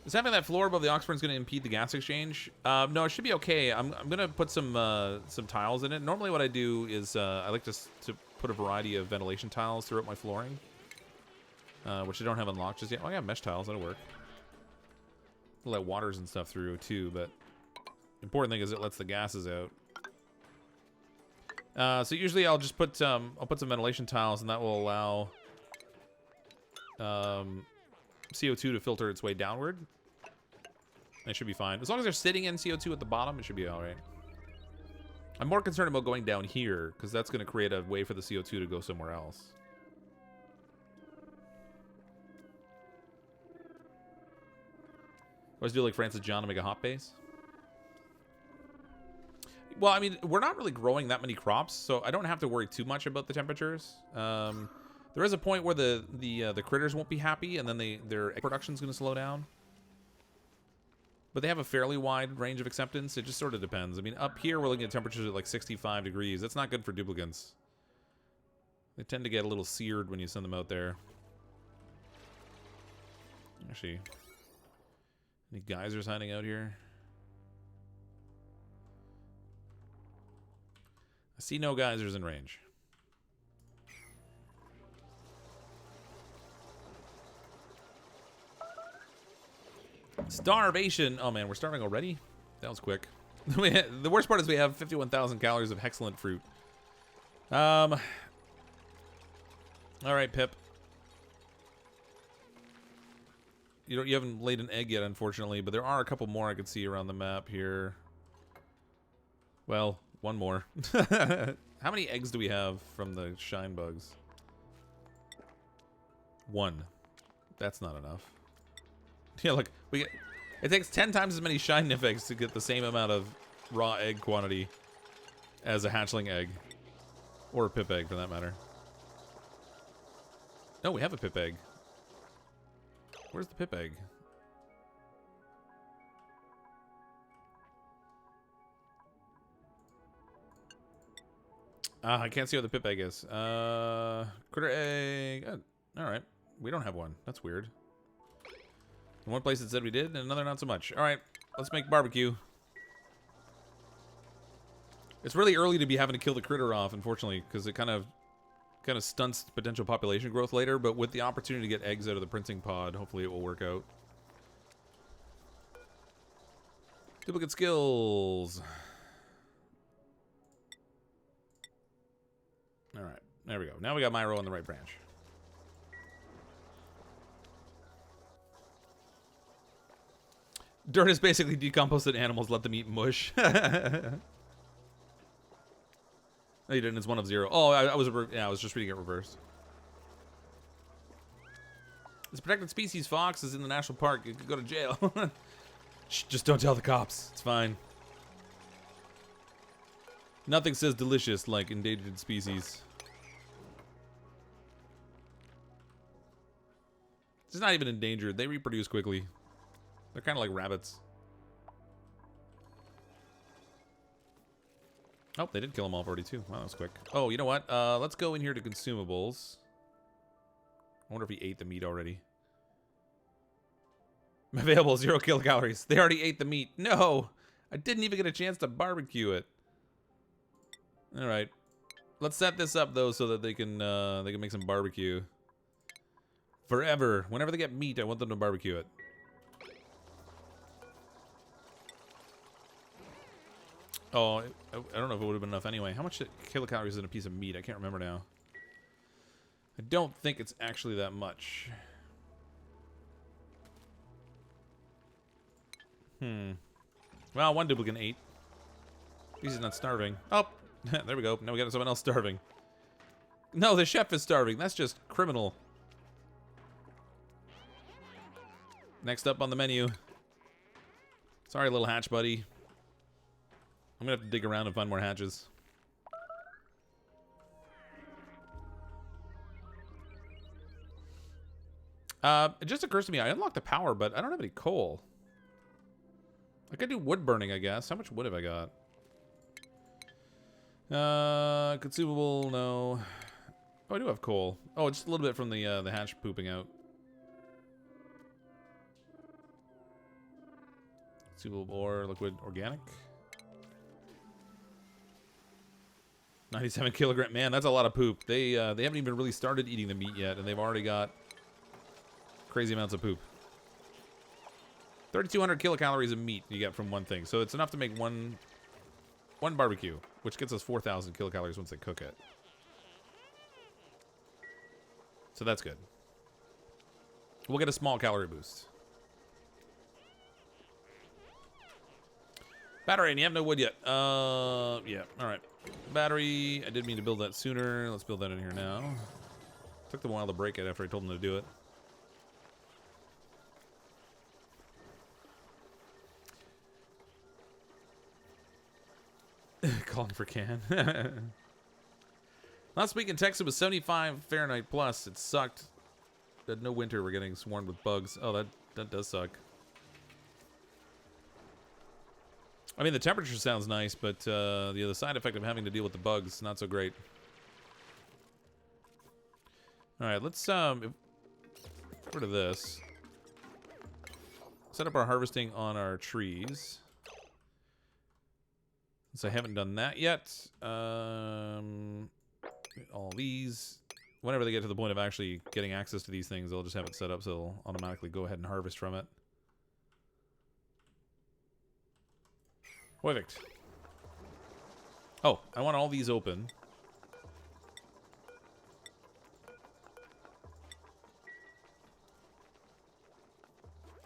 Is having that floor above the Oxburn going to impede the gas exchange? No, it should be okay. I'm going to put some tiles in it. Normally what I do is I like to put a variety of ventilation tiles throughout my flooring, which I don't have unlocked just yet. Oh, I got mesh tiles. That'll work. We'll let waters and stuff through too, but important thing is it lets the gases out. So usually I'll just put some ventilation tiles, and that will allow CO2 to filter its way downward. It should be fine. As long as they're sitting in CO2 at the bottom, it should be alright. I'm more concerned about going down here, because that's going to create a way for the CO2 to go somewhere else. Always do like Francis John to make a hot base. Well, I mean, we're not really growing that many crops, so I don't have to worry too much about the temperatures. There is a point where the critters won't be happy, and then their production is going to slow down. But they have a fairly wide range of acceptance. It just sort of depends. I mean, up here we're looking at temperatures at like 65 degrees. That's not good for duplicants. They tend to get a little seared when you send them out there. Actually, any geysers hiding out here? I see no geysers in range. Starvation. Oh man, we're starving already? That was quick. The worst part is we have 51,000 calories of excellent fruit. Alright, Pip. You haven't laid an egg yet, unfortunately, but there are a couple more I could see around the map here. Well, one more. How many eggs do we have from the shine bugs? One. That's not enough. Yeah, look, it takes 10 times as many shine nymph eggs to get the same amount of raw egg quantity as a hatchling egg. Or a pip egg, for that matter. No, we have a pip egg. Where's the pip egg? I can't see what the pip egg is. Critter egg. Alright. We don't have one. That's weird. In one place it said we did, and another not so much. Alright, let's make barbecue. It's really early to be having to kill the critter off, unfortunately, because it kind of stunts potential population growth later, but with the opportunity to get eggs out of the printing pod, hopefully it will work out. Duplicate skills. Alright, there we go. Now we got Myro on the right branch. Dirt is basically decomposted animals. Let them eat mush. No, you didn't. It's 1 of 0. Oh, I was just reading it reversed. This protected species fox is in the national park. You could go to jail. Shh, just don't tell the cops. It's fine. Nothing says delicious like endangered species. It's not even endangered. They reproduce quickly. They're kind of like rabbits. Oh, they did kill them off already too. Wow, that was quick. Oh, you know what? Let's go in here to consumables. I wonder if he ate the meat already. Available 0 kilocalories. They already ate the meat. No, I didn't even get a chance to barbecue it. All right, let's set this up though so that they can make some barbecue. Forever, whenever they get meat, I want them to barbecue it. Oh, I don't know if it would have been enough anyway. How much kilocalories is in a piece of meat? I can't remember now. I don't think it's actually that much. Well, one duplicant ate. At least he's not starving. Oh, there we go. Now we got someone else starving. No, the chef is starving. That's just criminal. Next up on the menu. Sorry, little hatch buddy. I'm gonna have to dig around and find more hatches. It just occurs to me, I unlocked the power, but I don't have any coal. I could do wood burning, I guess. How much wood have I got? Consumable, no. Oh, I do have coal. Oh, just a little bit from the hatch pooping out. Consumable ore, liquid, organic. 97 kilogram. Man, that's a lot of poop. They haven't even really started eating the meat yet, and they've already got crazy amounts of poop. 3,200 kilocalories of meat you get from one thing. So it's enough to make one barbecue, which gets us 4,000 kilocalories once they cook it. So that's good. We'll get a small calorie boost. Battery, and you have no wood yet. Yeah, alright. Battery, I did mean to build that sooner. Let's build that in here now. Took them a while to break it after I told them to do it. Calling for can. Last week in Texas was 75 Fahrenheit plus. It sucked. Had no winter. We're getting swarmed with bugs. Oh, that does suck. I mean, the temperature sounds nice, but the side effect of having to deal with the bugs, not so great. All right, let's get rid of this. Set up our harvesting on our trees. Since I haven't done that yet. All these. Whenever they get to the point of actually getting access to these things, I'll just have it set up so it'll automatically go ahead and harvest from it. Perfect. Oh, I want all these open.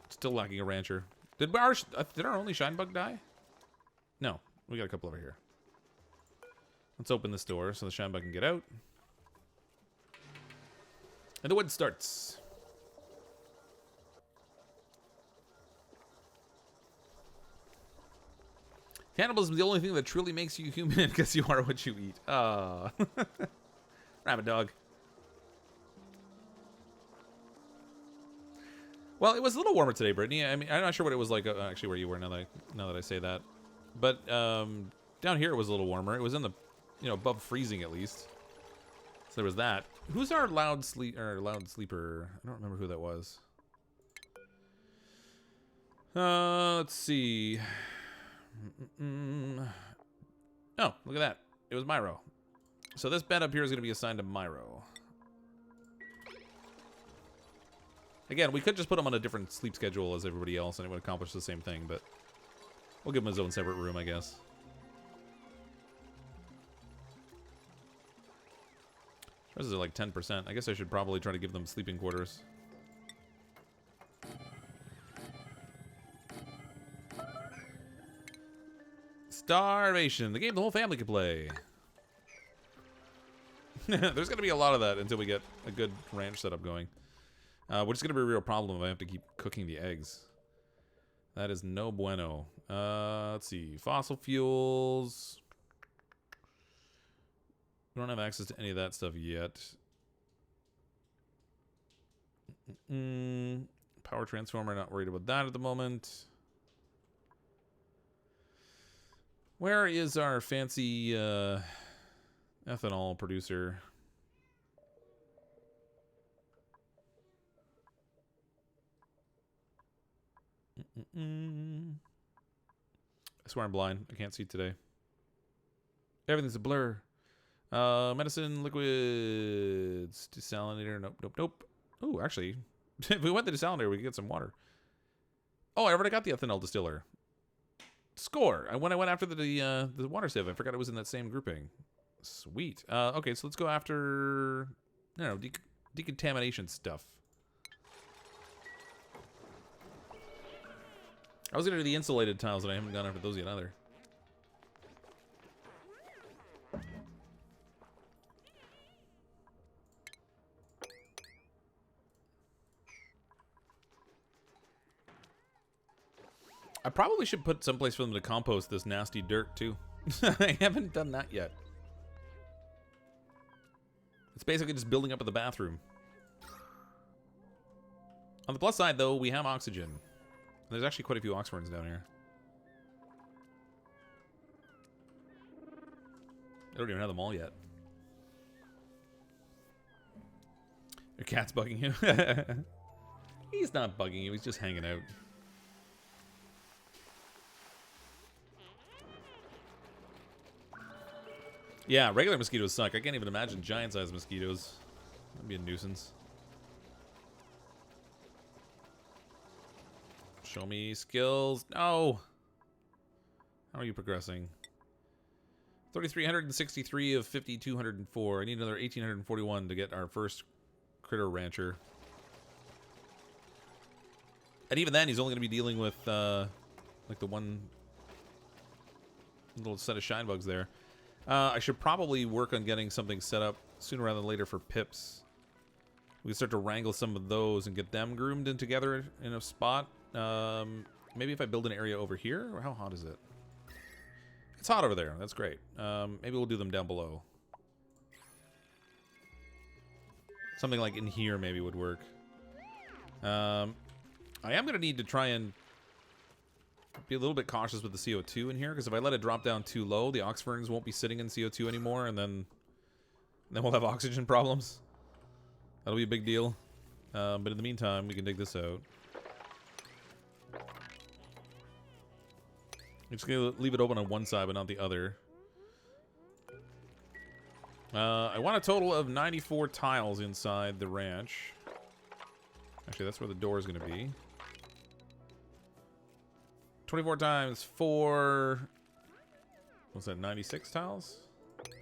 Still lacking a rancher. Did our only shine bug die? No, we got a couple over here. Let's open this door so the shine bug can get out. And the wood starts. Cannibalism is the only thing that truly makes you human because you are what you eat. Rabbit dog. Well, it was a little warmer today, Brittany. I mean, I'm not sure what it was like actually where you were now that I say that. But down here it was a little warmer. It was in the, above freezing at least. So there was that. Who's our loud sleeper? I don't remember who that was. Let's see. Oh, look at that. It was Myro. So this bed up here is going to be assigned to Myro. Again, we could just put him on a different sleep schedule as everybody else and it would accomplish the same thing, but we'll give him his own separate room, I guess. Stresses are like 10%. I guess I should probably try to give them sleeping quarters. Starvation, the game the whole family can play. There's going to be a lot of that until we get a good ranch setup going. Which is going to be a real problem if I have to keep cooking the eggs. That is no bueno. Let's see. Fossil fuels. We don't have access to any of that stuff yet. Power transformer, not worried about that at the moment. Where is our fancy ethanol producer? I swear I'm blind. I can't see today. Everything's a blur. Medicine, liquids, desalinator. Nope. Oh, actually, if we went to desalinator, we could get some water. Oh, I already got the ethanol distiller. Score. When I went after the water sieve, I forgot it was in that same grouping. Sweet. Okay, so let's go after, I don't know, decontamination stuff. I was going to do the insulated tiles, and I haven't gone after those yet either. I probably should put someplace for them to compost this nasty dirt, too. I haven't done that yet. It's basically just building up in the bathroom. On the plus side, though, we have oxygen. There's actually quite a few oxferns down here. I don't even have them all yet. Your cat's bugging you? He's not bugging you, he's just hanging out. Yeah, regular mosquitoes suck. I can't even imagine giant-sized mosquitoes. That'd be a nuisance. Show me skills. No! How are you progressing? 3,363 of 5,204. I need another 1,841 to get our first critter rancher. And even then, he's only going to be dealing with, like the one little set of shine bugs there. I should probably work on getting something set up sooner rather than later for pips. We can start to wrangle some of those and get them groomed in together in a spot. Maybe if I build an area over here, or how hot is it? It's hot over there. That's great. Maybe we'll do them down below. Something like in here maybe would work. I am going to need to try and be a little bit cautious with the CO2 in here, because if I let it drop down too low, the oxferns won't be sitting in CO2 anymore, and then we'll have oxygen problems. That'll be a big deal. But in the meantime, we can dig this out. I'm just going to leave it open on one side, but not the other. I want a total of 94 tiles inside the ranch. Actually, that's where the door is going to be. 24 times 4... What's that, 96 tiles?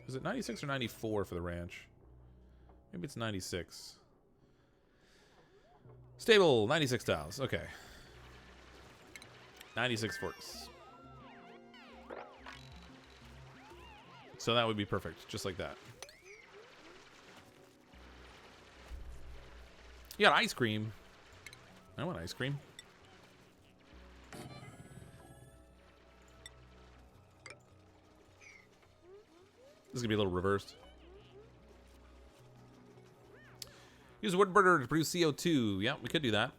Is it 96 or 94 for the ranch? Maybe it's 96. Stable, 96 tiles. Okay. 96 forks. So that would be perfect, just like that. You got ice cream. I want ice cream. This is going to be a little reversed. Use a wood burner to produce CO2. Yeah, we could do that.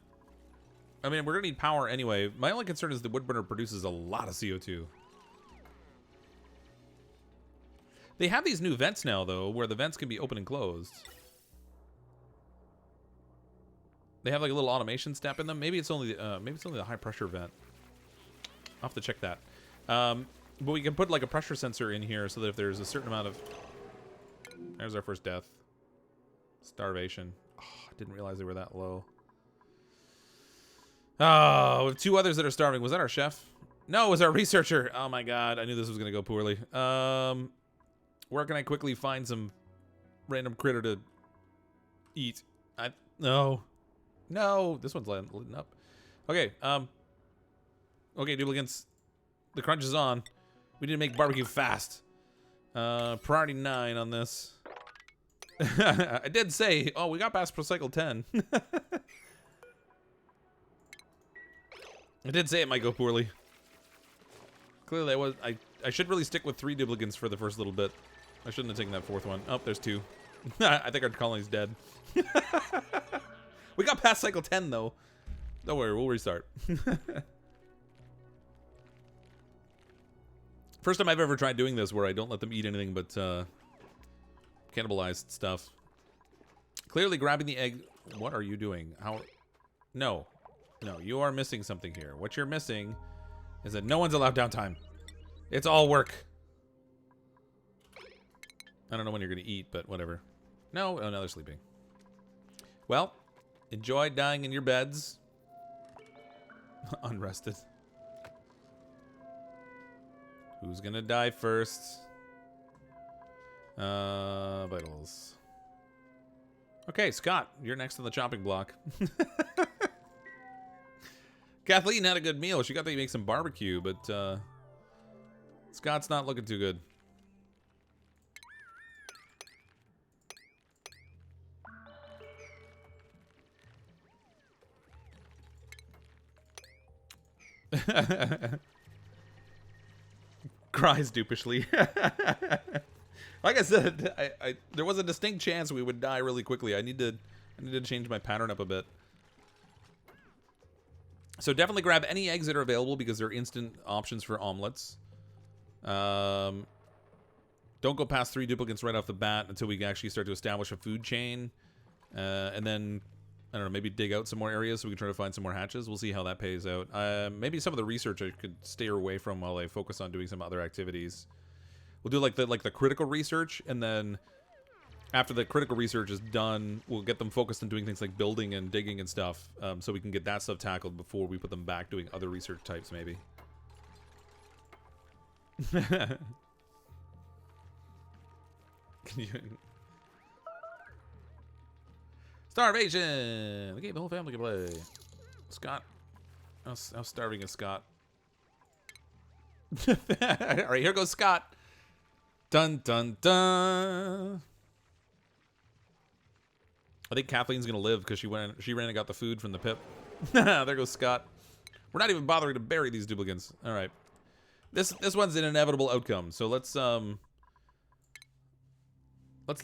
I mean, we're going to need power anyway. My only concern is the wood burner produces a lot of CO2. They have these new vents now, though, where the vents can be open and closed. They have like a little automation step in them. Maybe it's only the high pressure vent. I'll have to check that. But we can put like a pressure sensor in here so that if there's a certain amount of... There's our first death. Starvation. Oh, I didn't realize they were that low. Oh, we have two others that are starving. Was that our chef? No, it was our researcher. Oh my god, I knew this was going to go poorly. Where can I quickly find some random critter to eat? No. No, this one's lighting up. Okay, okay, duplicants. The crunch is on. We need to make barbecue fast. Priority 9 on this. I did say, oh, we got past pro cycle 10. I did say it might go poorly. Clearly, I should really stick with 3 duplicants for the first little bit. I shouldn't have taken that 4th one. Oh, there's 2. I think our colony's dead. We got past cycle 10, though. Don't worry, we'll restart. First time I've ever tried doing this where I don't let them eat anything but cannibalized stuff. Clearly grabbing the egg. What are you doing? How? No. No, you are missing something here. What you're missing is that no one's allowed downtime. It's all work. I don't know when you're going to eat, but whatever. No, oh, no, they're sleeping. Well, enjoy dying in your beds. Unrested. Who's gonna die first? Vitals. Okay, Scott, you're next on the chopping block. Kathleen had a good meal. She got to make some barbecue, but Scott's not looking too good. Cries dupishly. Like I said, there was a distinct chance we would die really quickly. I need to change my pattern up a bit. So definitely grab any eggs that are available because they're instant options for omelets. Don't go past 3 duplicants right off the bat until we actually start to establish a food chain. And then, I don't know, maybe dig out some more areas so we can try to find some more hatches. We'll see how that pays out. Maybe some of the research I could steer away from while I focus on doing some other activities. We'll do like the critical research, and then after the critical research is done, we'll get them focused on doing things like building and digging and stuff, so we can get that stuff tackled before we put them back doing other research types, maybe. Can you... Starvation! The game the whole family can play. Scott. How starving is Scott? Alright, here goes Scott. Dun dun dun. I think Kathleen's gonna live because she ran and got the food from the pip. There goes Scott. We're not even bothering to bury these duplicants. Alright. This one's an inevitable outcome, so let's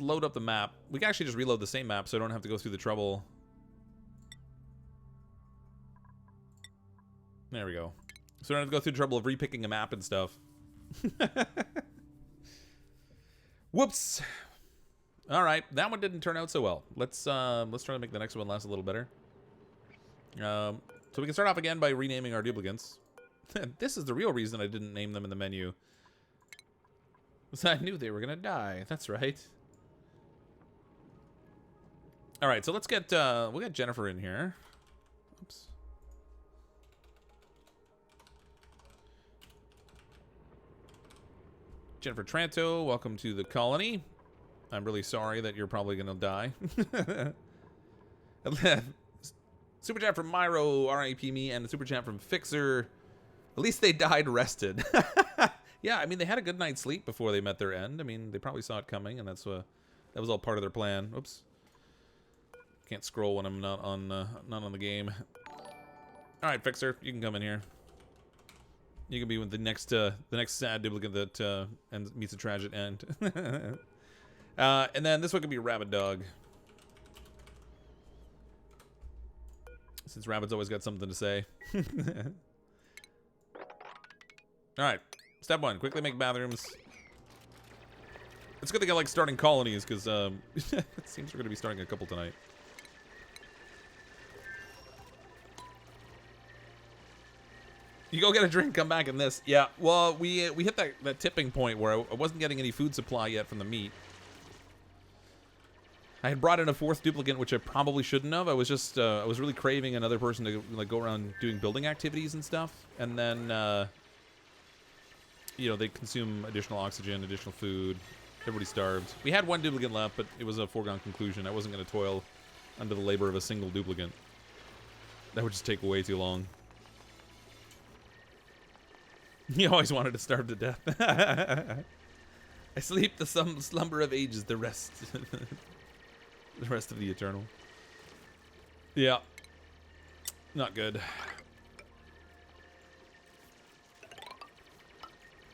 load up the map. We can actually just reload the same map so I don't have to go through the trouble. There we go. So I don't have to go through the trouble of repicking a map and stuff. Whoops. All right, that one didn't turn out so well. Let's try to make the next one last a little better. So we can start off again by renaming our duplicants. This is the real reason I didn't name them in the menu. Because I knew they were gonna die. That's right. All right, so let's get we'll get Jennifer in here. Oops. Jennifer Tranto, welcome to the colony. I'm really sorry that you're probably gonna die. Super chat from Myro, R.I.P. me, and a super chat from Fixer. At least they died rested. Yeah, I mean, they had a good night's sleep before they met their end. I mean, they probably saw it coming, and that was all part of their plan. Oops. Can't scroll when I'm not on the game. All right, Fixer, you can come in here. You can be with the next sad duplicate that meets a tragic end. And then this one could be Rabbit Dog. Since Rabbit's always got something to say. Alright. Step 1. Quickly make bathrooms. It's good to get like starting colonies because it seems we're going to be starting a couple tonight. You go get a drink, come back in this. Yeah, well, we hit that tipping point where I wasn't getting any food supply yet from the meat. I had brought in a 4th duplicant, which I probably shouldn't have. I was just, I was really craving another person to like go around doing building activities and stuff. And then, you know, they consume additional oxygen, additional food. Everybody starved. We had 1 duplicant left, but it was a foregone conclusion. I wasn't going to toil under the labor of a single duplicant. That would just take way too long. You always wanted to starve to death. I sleep the slumber of ages, the rest. The rest of the eternal. Yeah. Not good.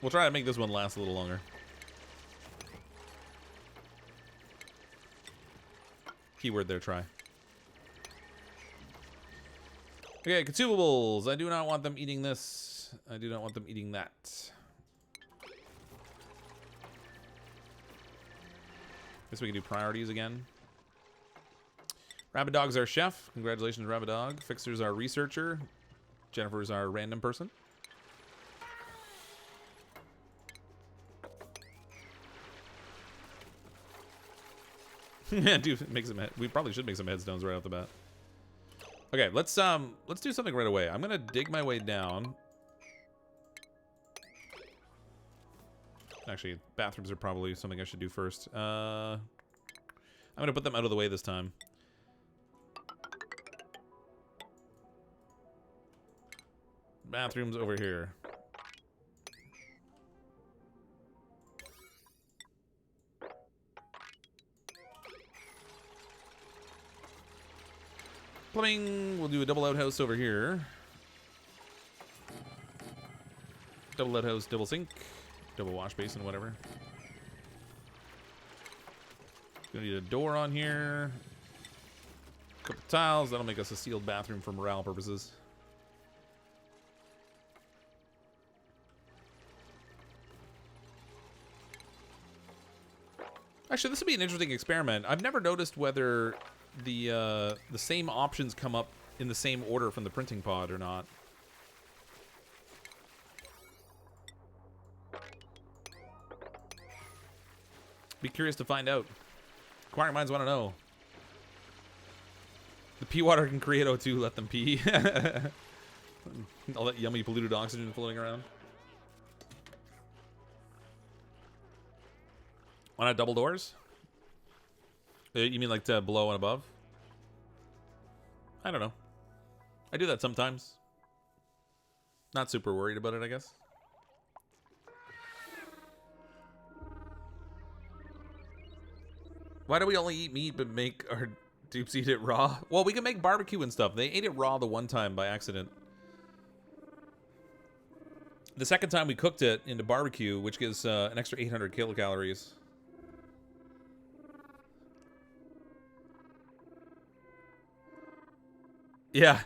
We'll try to make this one last a little longer. Keyword there, try. Okay, consumables. I do not want them eating this. I do not want them eating that. Guess we can do priorities again. Rabbit Dog's our chef. Congratulations, Rabbit Dog. Fixer's our researcher. Jennifer's our random person. Yeah, dude, make some. We probably should make some headstones right off the bat. Okay, let's do something right away. I'm gonna dig my way down. Actually, bathrooms are probably something I should do first. I'm gonna put them out of the way this time. Bathrooms over here. Plumbing, we'll do a double outhouse over here. Double outhouse, double sink, double wash basin, whatever. Gonna need a door on here. Couple tiles, that'll make us a sealed bathroom for morale purposes. Actually, this would be an interesting experiment. I've never noticed whether the same options come up in the same order from the printing pod or not. Be curious to find out. Inquiring minds want to know. The pea water can create O2, let them pee. All that yummy polluted oxygen floating around. Why not double doors? You mean like to below and above? I don't know. I do that sometimes. Not super worried about it, I guess. Why do we only eat meat but make our dupes eat it raw? Well, we can make barbecue and stuff. They ate it raw the one time by accident. The second time we cooked it into barbecue, which gives an extra 800 kilocalories. Yeah.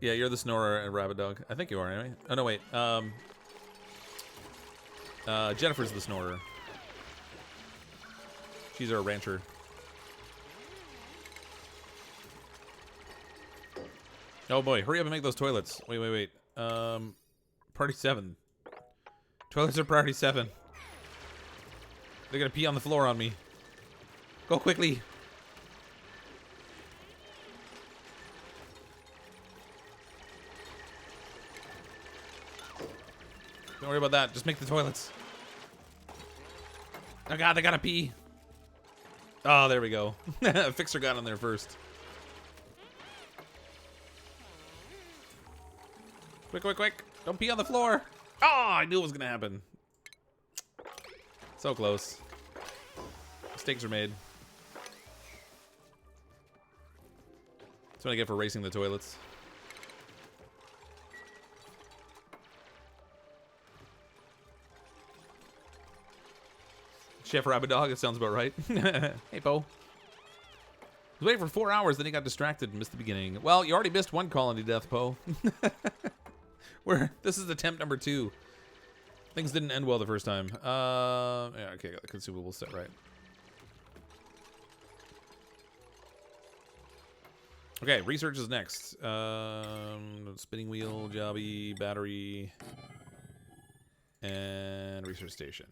Yeah, you're the snorer and rabbit dog. I think you are, anyway. Oh, no, wait. Jennifer's the snorer. She's our rancher. Oh, boy. Hurry up and make those toilets. Wait, wait, wait. Priority 7. Toilets are priority 7. They're gonna pee on the floor on me. Go quickly. Don't worry about that. Just make the toilets. Oh god, they gotta pee. Oh, there we go. Fixer got on there first. Quick, quick, quick. Don't pee on the floor. Oh, I knew it was gonna happen. So close. Mistakes are made. That's what I get for racing the toilets. Chef Rabbit Dog, it sounds about right. Hey, Poe. I was waiting for 4 hours, then he got distracted and missed the beginning. Well, you already missed one colony death, Poe. This is attempt number 2. Things didn't end well the first time. Yeah, okay, got the consumable set right. Okay, research is next. Spinning wheel, jobby, battery, and research station.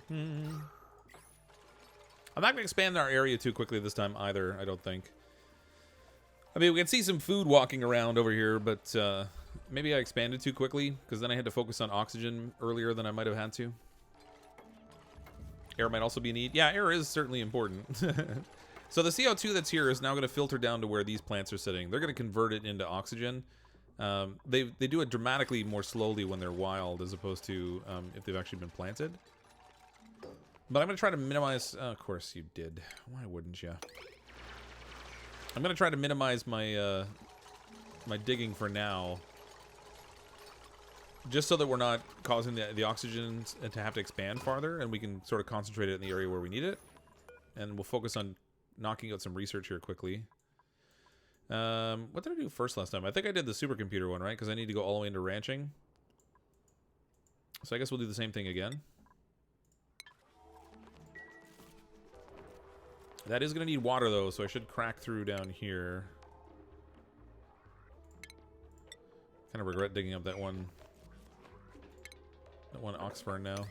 I'm not going to expand our area too quickly this time either, I don't think. I mean, we can see some food walking around over here, but maybe I expanded too quickly, because then I had to focus on oxygen earlier than I might have had to. Air might also be a need. Yeah, air is certainly important. So the CO2 that's here is now going to filter down to where these plants are sitting. They're going to convert it into oxygen. They do it dramatically more slowly when they're wild, as opposed to if they've actually been planted. But I'm going to try to minimize... of course you did. Why wouldn't you? I'm going to try to minimize my my digging for now. Just so that we're not causing the oxygen to have to expand farther, and we can sort of concentrate it in the area where we need it. And we'll focus on knocking out some research here quickly. What did I do first last time? I think I did the supercomputer one, right? Because I need to go all the way into ranching. So I guess we'll do the same thing again. That is going to need water, though, so I should crack through down here. Kind of regret digging up that one oxfern now.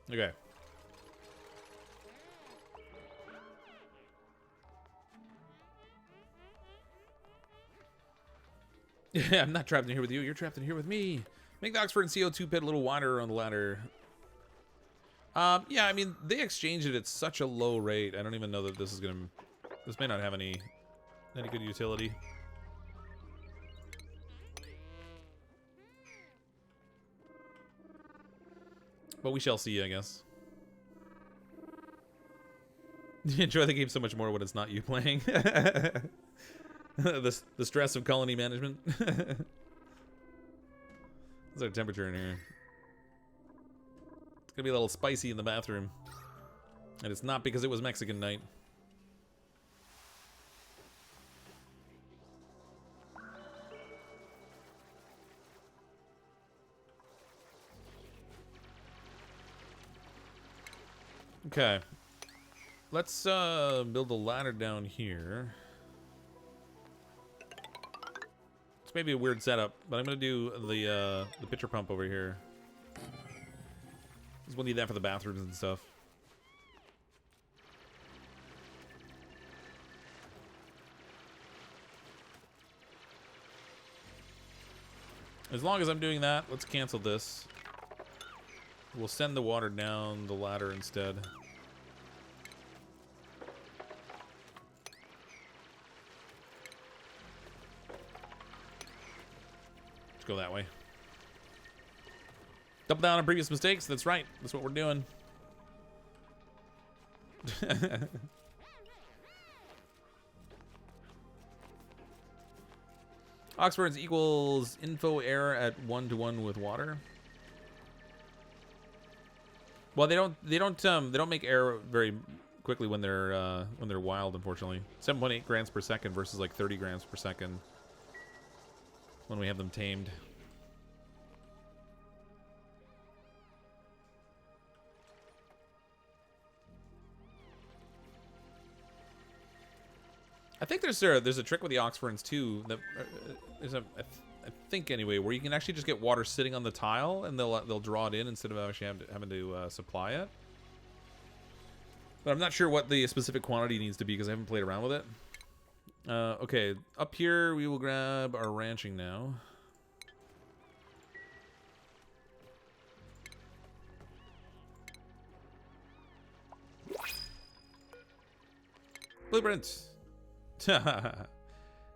Okay. Yeah, I'm not trapped in here with you. You're trapped in here with me. Make the Oxford and CO2 pit a little wider on the ladder. Yeah, I mean, they exchange it at such a low rate. I don't even know that this is gonna... This may not have any good utility. But we shall see, I guess. You enjoy the game so much more when it's not you playing. the stress of colony management. What's our temperature in here? It's gonna be a little spicy in the bathroom. And it's not because it was Mexican night. Okay. Let's build a ladder down here. It's maybe a weird setup, but I'm gonna do the pitcher pump over here. Because we'll need that for the bathrooms and stuff. As long as I'm doing that, let's cancel this. We'll send the water down the ladder instead. Let's go that way. Double down on previous mistakes. That's right. That's what we're doing. Oxford's equals info error at 1-to-1 with water. Well, they don't make error very quickly when they're wild, unfortunately. 7.8 grams per second versus like 30 grams per second when we have them tamed. I think there's a trick with the Oxfords too. That I think anyway, where you can actually just get water sitting on the tile and they'll draw it in instead of actually having to supply it. But I'm not sure what the specific quantity needs to be because I haven't played around with it. Okay, up here we will grab our ranching now. Blueprints.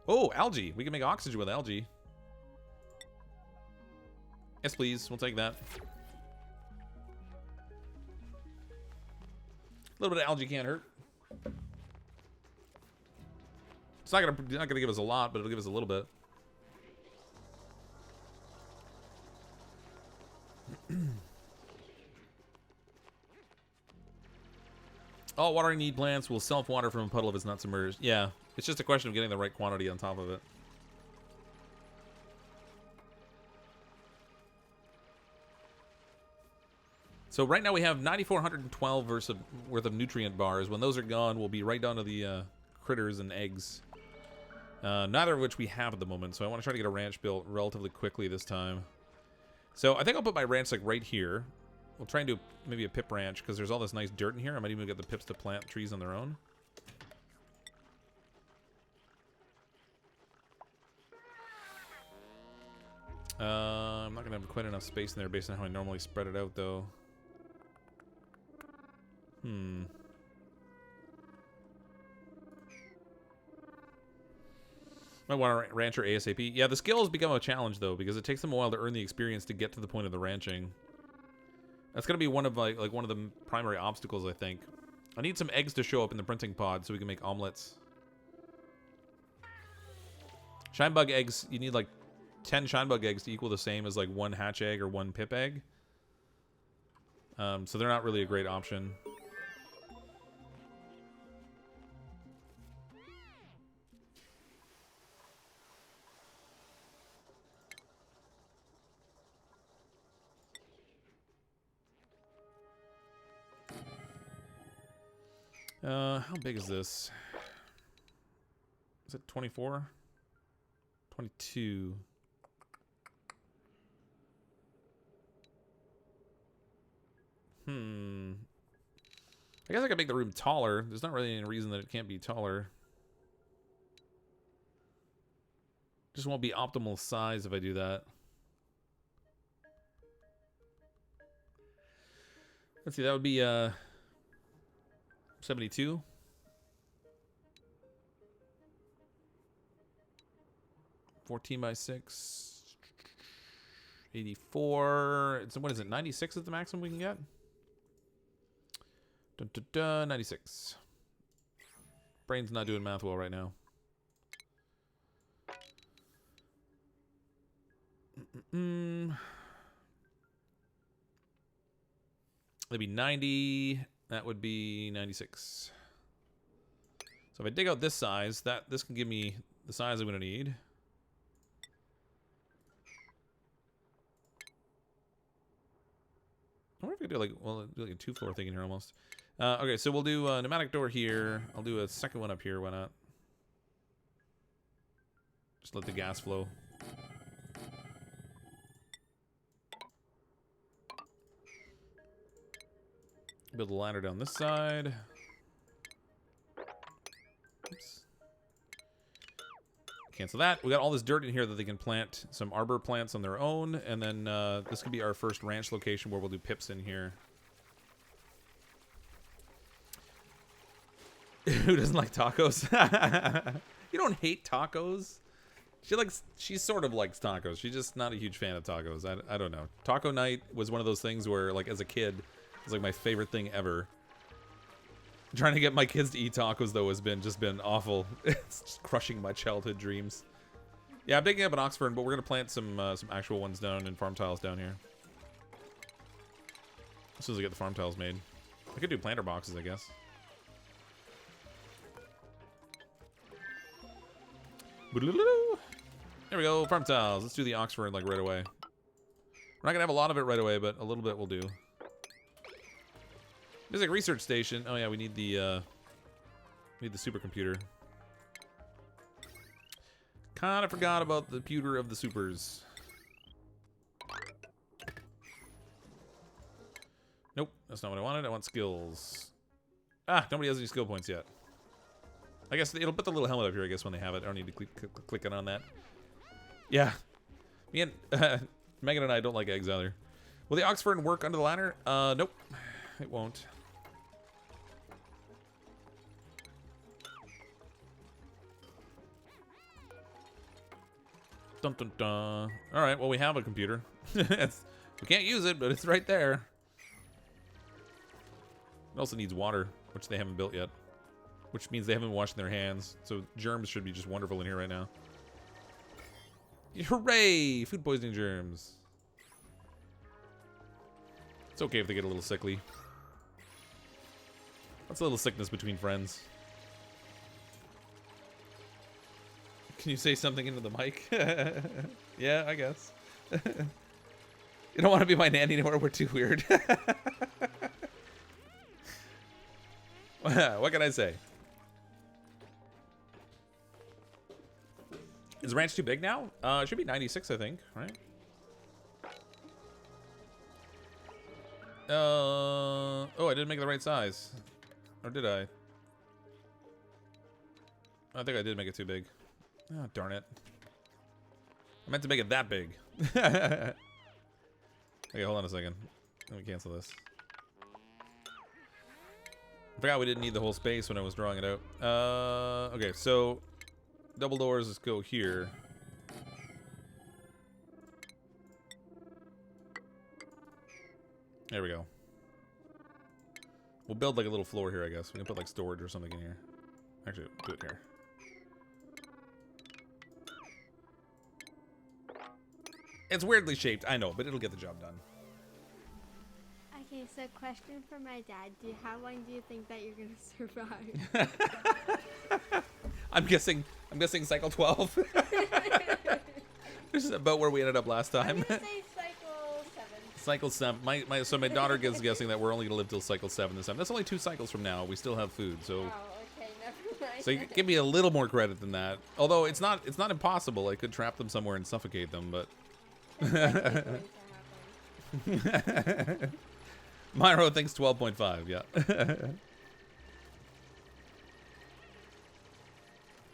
Oh, algae. We can make oxygen with algae. Yes, please. We'll take that. A little bit of algae can't hurt. It's not gonna give us a lot, but it'll give us a little bit. All watering need plants will self-water from a puddle if it's not submerged. Yeah, it's just a question of getting the right quantity on top of it. So right now we have 9,412 worth of nutrient bars. When those are gone, we'll be right down to the critters and eggs. Neither of which we have at the moment, so I want to try to get a ranch built relatively quickly this time. So I think I'll put my ranch like right here. We'll try and do maybe a pip ranch because there's all this nice dirt in here. I might even get the pips to plant trees on their own. I'm not going to have quite enough space in there based on how I normally spread it out, though. Might want a rancher ASAP. Yeah, the skills become a challenge, though, because it takes them a while to earn the experience to get to the point of the ranching. That's gonna be one of like one of the primary obstacles, I think. I need some eggs to show up in the printing pod so we can make omelets. Shinebug eggs, you need like 10 shinebug eggs to equal the same as like 1 hatch egg or 1 pip egg. So they're not really a great option. How big is this? Is it 24? 22. I guess I could make the room taller. There's not really any reason that it can't be taller. Just won't be optimal size if I do that. Let's see, that would be 72. $14 by 6. 84. So what is it? 96 is the maximum we can get? Dun, dun, dun, 96. Brain's not doing math well right now. That'd be 90. That would be 96. So if I dig out this size, this can give me the size I'm going to need. I wonder if I could do like, well, do like a 2-floor thing in here almost. Okay, so we'll do a pneumatic door here. I'll do a second one up here. Why not? Just let the gas flow. Build a ladder down this side. Oops. Cancel that. We got all this dirt in here that they can plant some arbor plants on their own, and then this could be our first ranch location where we'll do pips in here. Who doesn't like tacos? You don't hate tacos? She sort of likes tacos. She's just not a huge fan of tacos. I don't know. Taco night was one of those things where, like, as a kid, it was like my favorite thing ever. Trying to get my kids to eat tacos, though, has just been awful. It's just crushing my childhood dreams. Yeah, I'm digging up an Oxford, but we're gonna plant some actual ones down in farm tiles down here. As soon as I get the farm tiles made, I could do planter boxes, I guess. There we go, farm tiles. Let's do the Oxford like right away. We're not gonna have a lot of it right away, but a little bit will do. There's like a research station. Oh yeah, we need the supercomputer. Kinda forgot about the pewter of the supers. Nope, that's not what I wanted. I want skills. Ah, nobody has any skill points yet. I guess it'll put the little helmet up here, I guess, when they have it. I don't need to click it on that. Yeah. Me and Megan and I don't like eggs either. Will the Oxford work under the ladder? Nope. It won't. Dun, dun, dun. All right, well, we have a computer. We can't use it, but it's right there. It also needs water, which they haven't built yet. Which means they haven't washed their hands. So germs should be just wonderful in here right now. Hooray! Food poisoning germs. It's okay if they get a little sickly. That's a little sickness between friends. Can you say something into the mic? Yeah, I guess. You don't want to be my nanny anymore? We're too weird. What can I say? Is the ranch too big now? It should be 96, I think, right? Oh, I didn't make it the right size. Or did I? I think I did make it too big. Oh, darn it. I meant to make it that big. Okay, hold on a second. Let me cancel this. I forgot we didn't need the whole space when I was drawing it out. Okay, so double doors, let's go here. There we go. We'll build like a little floor here, I guess. We can put like storage or something in here. Actually, do it here. It's weirdly shaped, I know, but it'll get the job done. Okay, so question for my dad. How long do you think that you're gonna survive? I'm guessing cycle 12. This is about where we ended up last time. I'm gonna say cycle 7. Cycle 7. So my daughter is guessing that we're only gonna live till cycle 7 this time. That's only 2 cycles from now. We still have food, so. Oh, okay, never mind. So you give me a little more credit than that. Although it's not impossible. I could trap them somewhere and suffocate them, but. Myro thinks 12.5, yeah.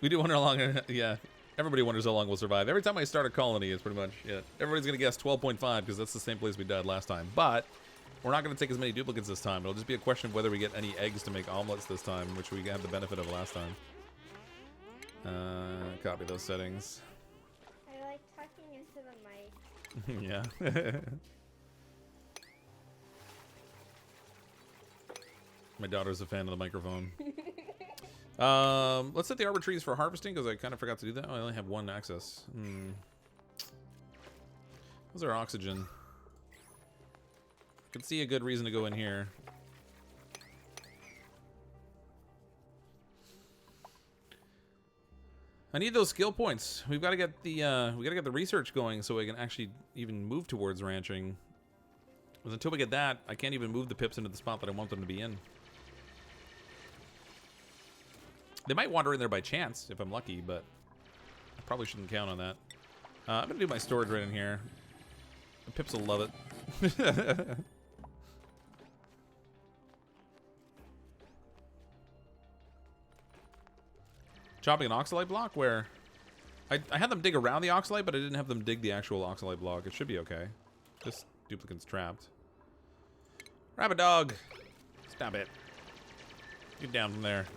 We do wonder how long, yeah. Everybody wonders how long we'll survive. Every time I start a colony, it's pretty much, yeah. Everybody's going to guess 12.5 because that's the same place we died last time. But we're not going to take as many duplicates this time. It'll just be a question of whether we get any eggs to make omelets this time, which we had the benefit of last time. Copy those settings. I like talking into the mic. Yeah. My daughter's a fan of the microphone. Let's set the arbor trees for harvesting because I kind of forgot to do that. Oh, I only have 1 access. How's our oxygen? I can see a good reason to go in here. I need those skill points. We've got to get the research going so we can actually even move towards ranching. Because until we get that, I can't even move the pips into the spot that I want them to be in. They might wander in there by chance if I'm lucky, but I probably shouldn't count on that. I'm gonna do my storage right in here. The pips will love it. Chopping an oxalite block where I had them dig around the oxalite, but I didn't have them dig the actual oxalite block. It should be okay. This duplicant's trapped. Rabbit dog! Stop it. Get down from there.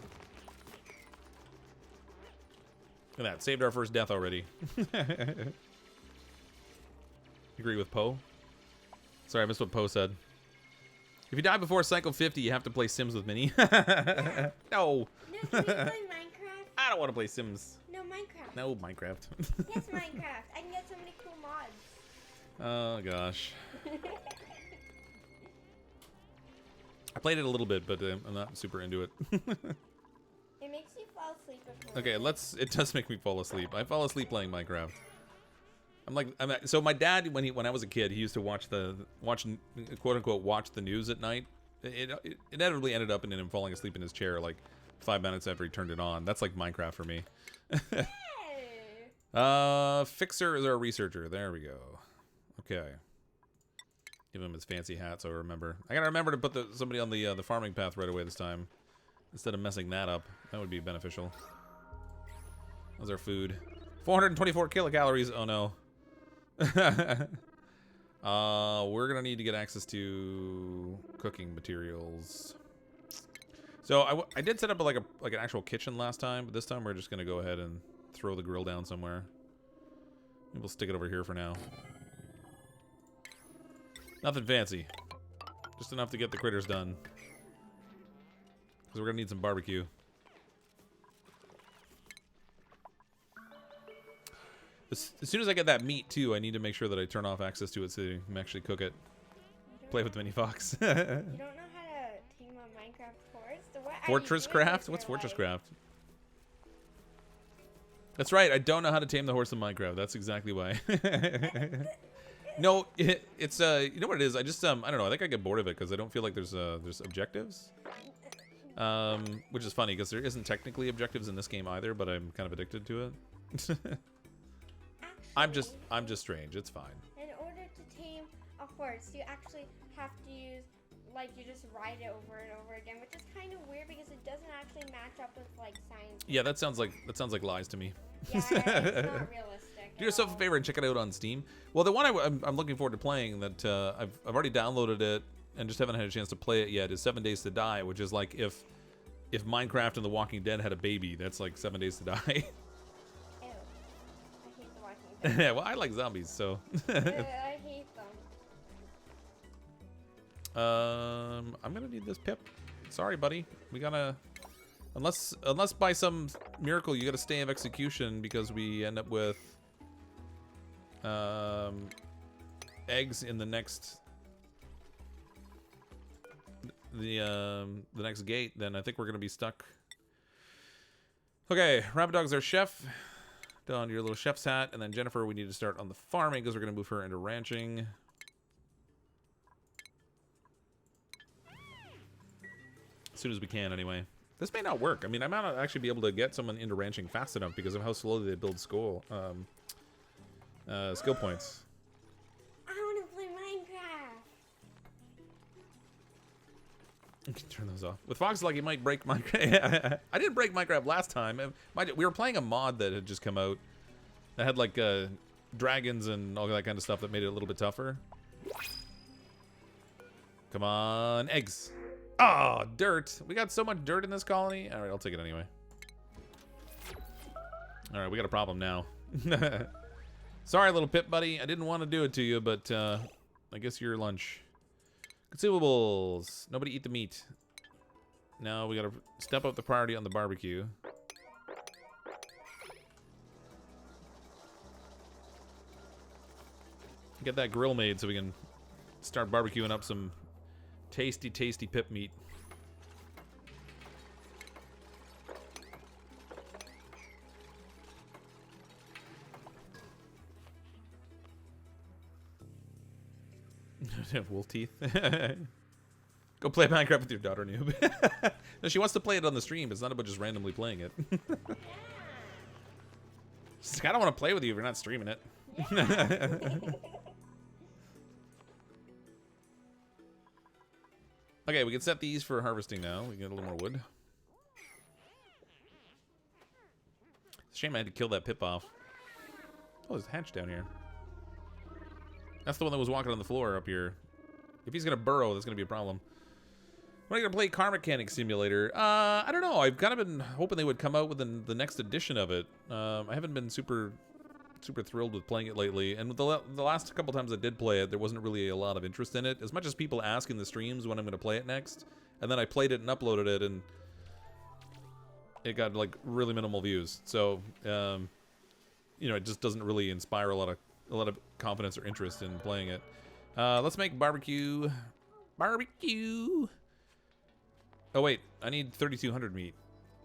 Look at that. Saved our first death already. Agree with Poe? Sorry, I missed what Poe said. If you die before cycle 50, you have to play Sims with Minnie. No! No, can we play Minecraft? I don't want to play Sims. No, Minecraft. No, Minecraft. Yes, Minecraft. I can get so many cool mods. Oh, gosh. I played it a little bit, but I'm not super into it. It makes you fall asleep before. Okay, it does make me fall asleep. I fall asleep playing Minecraft. So my dad, when I was a kid, he used to watch quote unquote watch the news at night. It inevitably ended up in him falling asleep in his chair like 5 minutes after he turned it on. That's like Minecraft for me. Hey. Fixer is our researcher. There we go. Okay. Give him his fancy hat so I remember. I gotta remember to put somebody on the farming path right away this time. Instead of messing that up. That would be beneficial. How's our food? 424 kilocalories. Oh no. We're gonna need to get access to cooking materials. So I did set up like an actual kitchen last time, but this time we're just gonna go ahead and throw the grill down somewhere. Maybe we'll stick it over here for now. Nothing fancy. Just enough to get the critters done. Because we're gonna need some barbecue. As soon as I get that meat, too, I need to make sure that I turn off access to it so I can actually cook it. Play with Mini Fox. You don't know how to tame a Minecraft forest? Fortress Craft? What's Fortress Craft? That's right, I don't know how to tame the horse in Minecraft. That's exactly why. No, it's you know what it is? I just I don't know. I think I get bored of it because I don't feel like there's objectives. Which is funny because there isn't technically objectives in this game either, but I'm kind of addicted to it. I'm just strange. It's fine. In order to tame a horse, you actually have to use, like, you just ride it over and over again, which is kind of weird because it doesn't actually match up with like science. Yeah, that sounds like lies to me. Yeah, it's not realistic. Do yourself a favor and check it out on Steam. Well, the one I'm looking forward to playing that I've already downloaded it and just haven't had a chance to play it yet is 7 Days to Die, which is like if Minecraft and The Walking Dead had a baby, that's like 7 Days to Die. Ew. I hate The Walking Dead. Yeah, well, I like zombies, so. I hate them. I'm gonna need this pip. Sorry, buddy. We gotta, unless by some miracle you gotta stay of execution because we end up with eggs in the next next gate, then I think we're gonna be stuck. Okay, Rabbit Dog's our chef. Don your little chef's hat, and then Jennifer, we need to start on the farming because we're gonna move her into ranching. As soon as we can, anyway. This may not work. I mean, I might not actually be able to get someone into ranching fast enough because of how slowly they build skill points. I want to play Minecraft. You can turn those off. With Fox, like, you might break Minecraft. I didn't break Minecraft last time. We were playing a mod that had just come out that had, like, dragons and all that kind of stuff that made it a little bit tougher. Come on, eggs. Oh, dirt. We got so much dirt in this colony. All right, I'll take it anyway. All right, we got a problem now. Sorry, little pit buddy. I didn't want to do it to you, but I guess your lunch. Consumables. Nobody eat the meat. Now we got to step up the priority on the barbecue. Get that grill made so we can start barbecuing up some tasty, tasty pip meat. Wolf teeth. Go play Minecraft with your daughter, noob. No, she wants to play it on the stream. It's not about just randomly playing it. She's like, I don't want to play with you if you're not streaming it. Yeah. Okay, we can set these for harvesting now. We can get a little more wood. It's a shame I had to kill that pip off. Oh, there's a hatch down here. That's the one that was walking on the floor up here. If he's going to burrow, that's going to be a problem. When are you going to play Car Mechanic Simulator? I don't know. I've kind of been hoping they would come out with the next edition of it. I haven't been super thrilled with playing it lately. And the last couple times I did play it, there wasn't really a lot of interest in it. As much as people ask in the streams when I'm going to play it next. And then I played it and uploaded it, and it got, like, really minimal views. So, you know, it just doesn't really inspire a lot of confidence or interest in playing it. Let's make barbecue. Barbecue. Oh wait, I need 3,200 meat.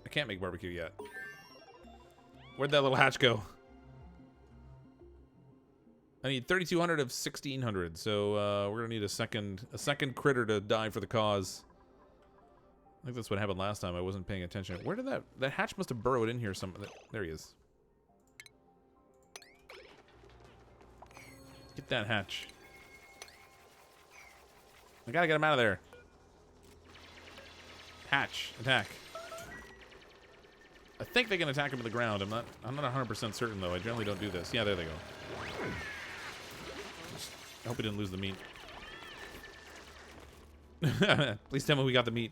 I can't make barbecue yet. Where'd that little hatch go? I need 3,200 of 1,600, so we're gonna need a second critter to die for the cause. I think that's what happened last time. I wasn't paying attention. Where did that hatch must have burrowed in here? There he is. Get that hatch. I gotta get him out of there. Hatch, attack. I think they can attack him to the ground. I'm not 100% certain though. I generally don't do this. Yeah, there they go. I hope we didn't lose the meat. Please tell me we got the meat.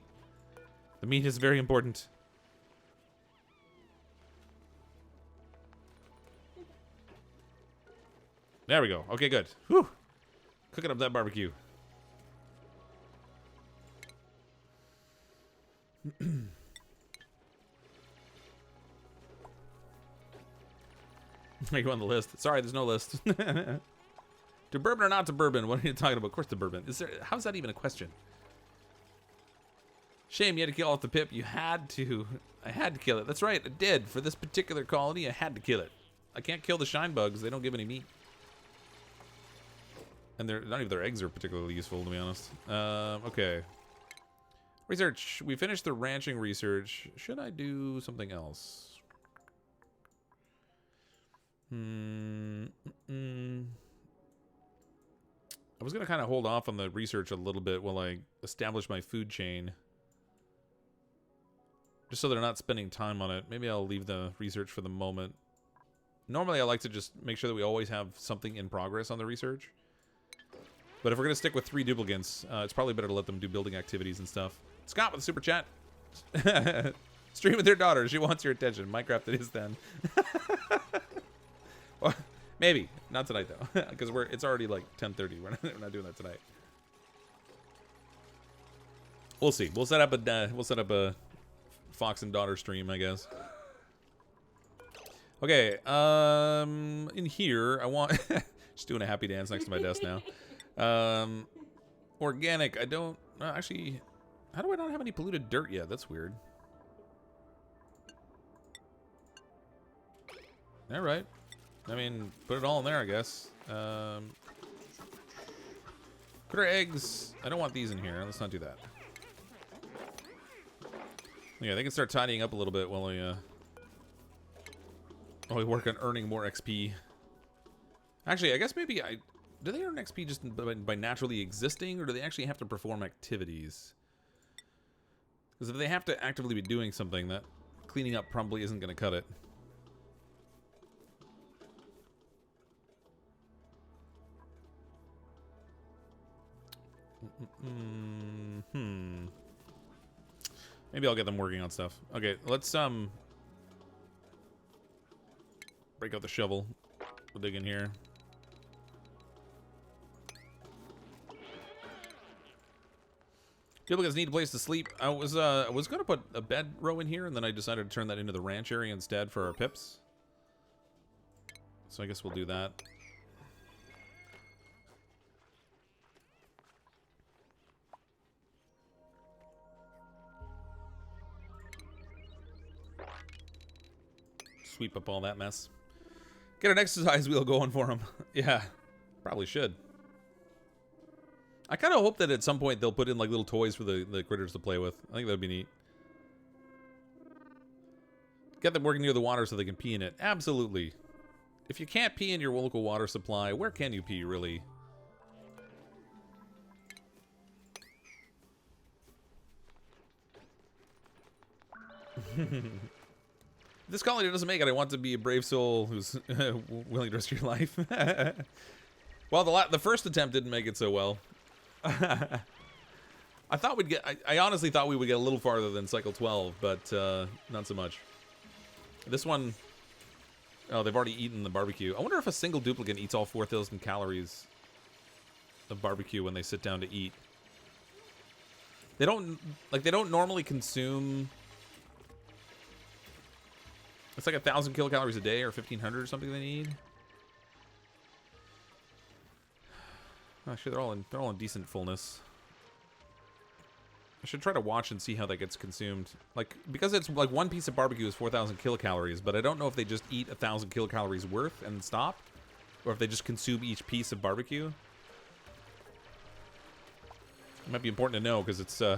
The meat is very important. There we go. Okay, good. Whew. Cooking up that barbecue. Are you on the list? Sorry, there's no list. To bourbon or not to bourbon? What are you talking about? Of course to bourbon. How's that even a question? Shame you had to kill off the pip. You had to. I had to kill it. That's right, I did. For this particular colony, I had to kill it. I can't kill the shine bugs. They don't give any meat. And not even their eggs are particularly useful, to be honest. Okay. Research. We finished the ranching research. Should I do something else? I was going to kind of hold off on the research a little bit while I establish my food chain. Just so they're not spending time on it. Maybe I'll leave the research for the moment. Normally I like to just make sure that we always have something in progress on the research. But if we're going to stick with 3 duplicants, it's probably better to let them do building activities and stuff. Scott with a super chat. Stream with your daughter. She wants your attention. Minecraft it is then. Well, maybe. Not tonight, though. Because it's already like 10:30. We're not doing that tonight. We'll see. We'll set up a Fox and daughter stream, I guess. Okay. In here, I want... Just doing a happy dance next to my desk now. Organic. I don't... actually... How do I not have any polluted dirt yet? That's weird. Alright. I mean, put it all in there, I guess. Critter eggs. I don't want these in here. Let's not do that. Yeah, they can start tidying up a little bit while we work on earning more XP. Actually, I guess maybe do they earn XP just by naturally existing, or do they actually have to perform activities? Because if they have to actively be doing something, that cleaning up probably isn't going to cut it. Maybe I'll get them working on stuff. Okay, let's break out the shovel. We'll dig in here. Duplicates need a place to sleep. I was gonna put a bed row in here, and then I decided to turn that into the ranch area instead for our pips. So I guess we'll do that. sweep up all that mess. Get an exercise wheel going for him. Yeah, probably should. I kind of hope that at some point they'll put in like little toys for the critters to play with. I think that'd be neat. Get them working near the water so they can pee in it. Absolutely. If you can't pee in your local water supply, where can you pee, really? This colony doesn't make it. I want to be a brave soul who's willing to risk your life. Well, the first attempt didn't make it so well. I thought we'd get. I honestly thought we would get a little farther than cycle 12, but not so much. This one, oh, they've already eaten the barbecue. I wonder if a single duplicant eats all 4,000 calories of barbecue when they sit down to eat. They don't normally consume. It's like 1,000 kilocalories a day or 1,500 or something they need. Actually, they're all in decent fullness. I should try to watch and see how that gets consumed. Like, because it's like one piece of barbecue is 4,000 kilocalories, but I don't know if they just eat 1,000 kilocalories worth and stop, or if they just consume each piece of barbecue. It might be important to know because it's our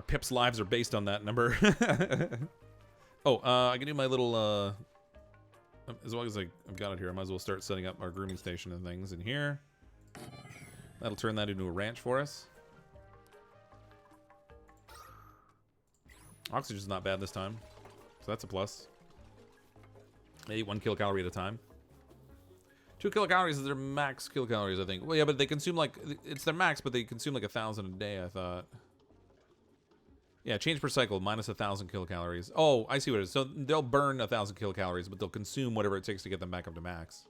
pips' lives are based on that number. Oh, I can do my little as long as I've got it here, I might as well start setting up our grooming station and things in here. That'll turn that into a ranch for us. Oxygen's not bad this time, so that's a plus. They eat 1 kilocalorie at a time. 2 kilocalories is their max kilocalories, I think. Well, yeah, but they consume like, it's their max, but they consume like 1,000 a day, I thought. Yeah, change per cycle, minus 1,000 kilocalories. Oh, I see what it is. So they'll burn 1,000 kilocalories, but they'll consume whatever it takes to get them back up to max.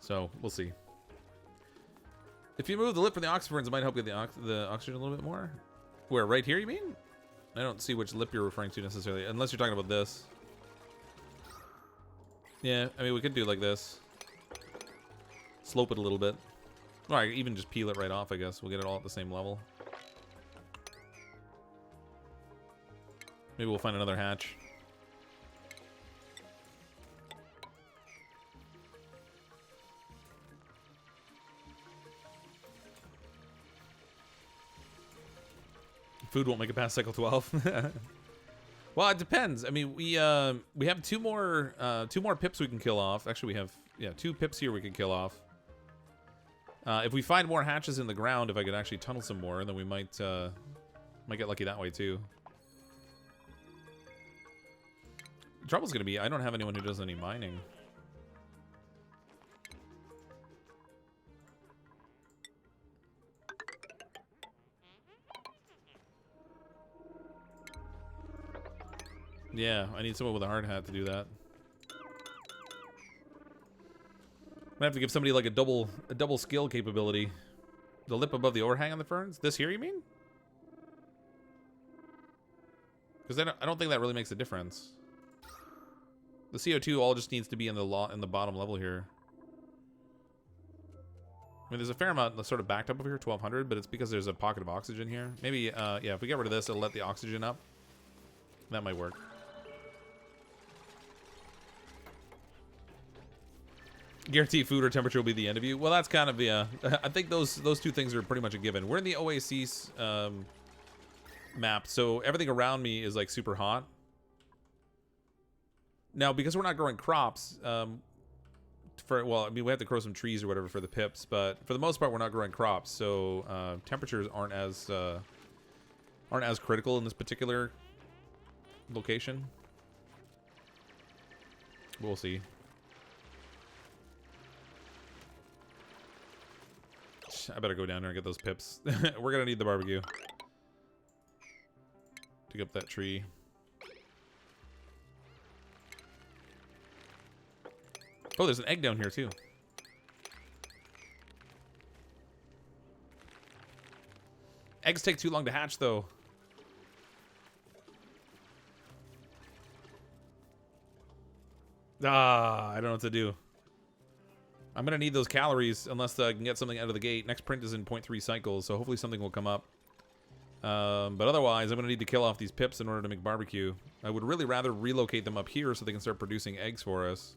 So, we'll see. If you move the lip from the oxyferns, it might help get the oxygen a little bit more. Where, right here, you mean? I don't see which lip you're referring to necessarily, unless you're talking about this. Yeah, I mean, we could do like this. Slope it a little bit. Or I even just peel it right off, I guess. We'll get it all at the same level. Maybe we'll find another hatch. Food won't make it past cycle 12. Well, it depends. I mean, we have two more pips we can kill off. Actually, we have 2 pips here we can kill off. If we find more hatches in the ground, if I could actually tunnel some more, then we might get lucky that way too. The trouble's gonna be I don't have anyone who does any mining. Yeah, I need someone with a hard hat to do that. I have to give somebody like a double skill capability. The lip above the overhang on the ferns? This here, you mean? Because I don't think that really makes a difference. The CO2 all just needs to be in the bottom level here. I mean, there's a fair amount that's sort of backed up over here, 1,200, but it's because there's a pocket of oxygen here. Maybe, yeah, if we get rid of this, it'll let the oxygen up. That might work. Guarantee food or temperature will be the end of you. Well, that's kind of, yeah. I think those 2 things are pretty much a given. We're in the Oasis map, so everything around me is like super hot. Now, because we're not growing crops, well, I mean, we have to grow some trees or whatever for the pips, but for the most part, we're not growing crops, so temperatures aren't as critical in this particular location. We'll see. I better go down there and get those pips. We're gonna need the barbecue. Dig up that tree. Oh, there's an egg down here too. Eggs take too long to hatch though. I don't know what to do. I'm going to need those calories unless I can get something out of the gate. Next print is in 0.3 cycles, so hopefully something will come up. But otherwise, I'm going to need to kill off these pips in order to make barbecue. I would really rather relocate them up here so they can start producing eggs for us.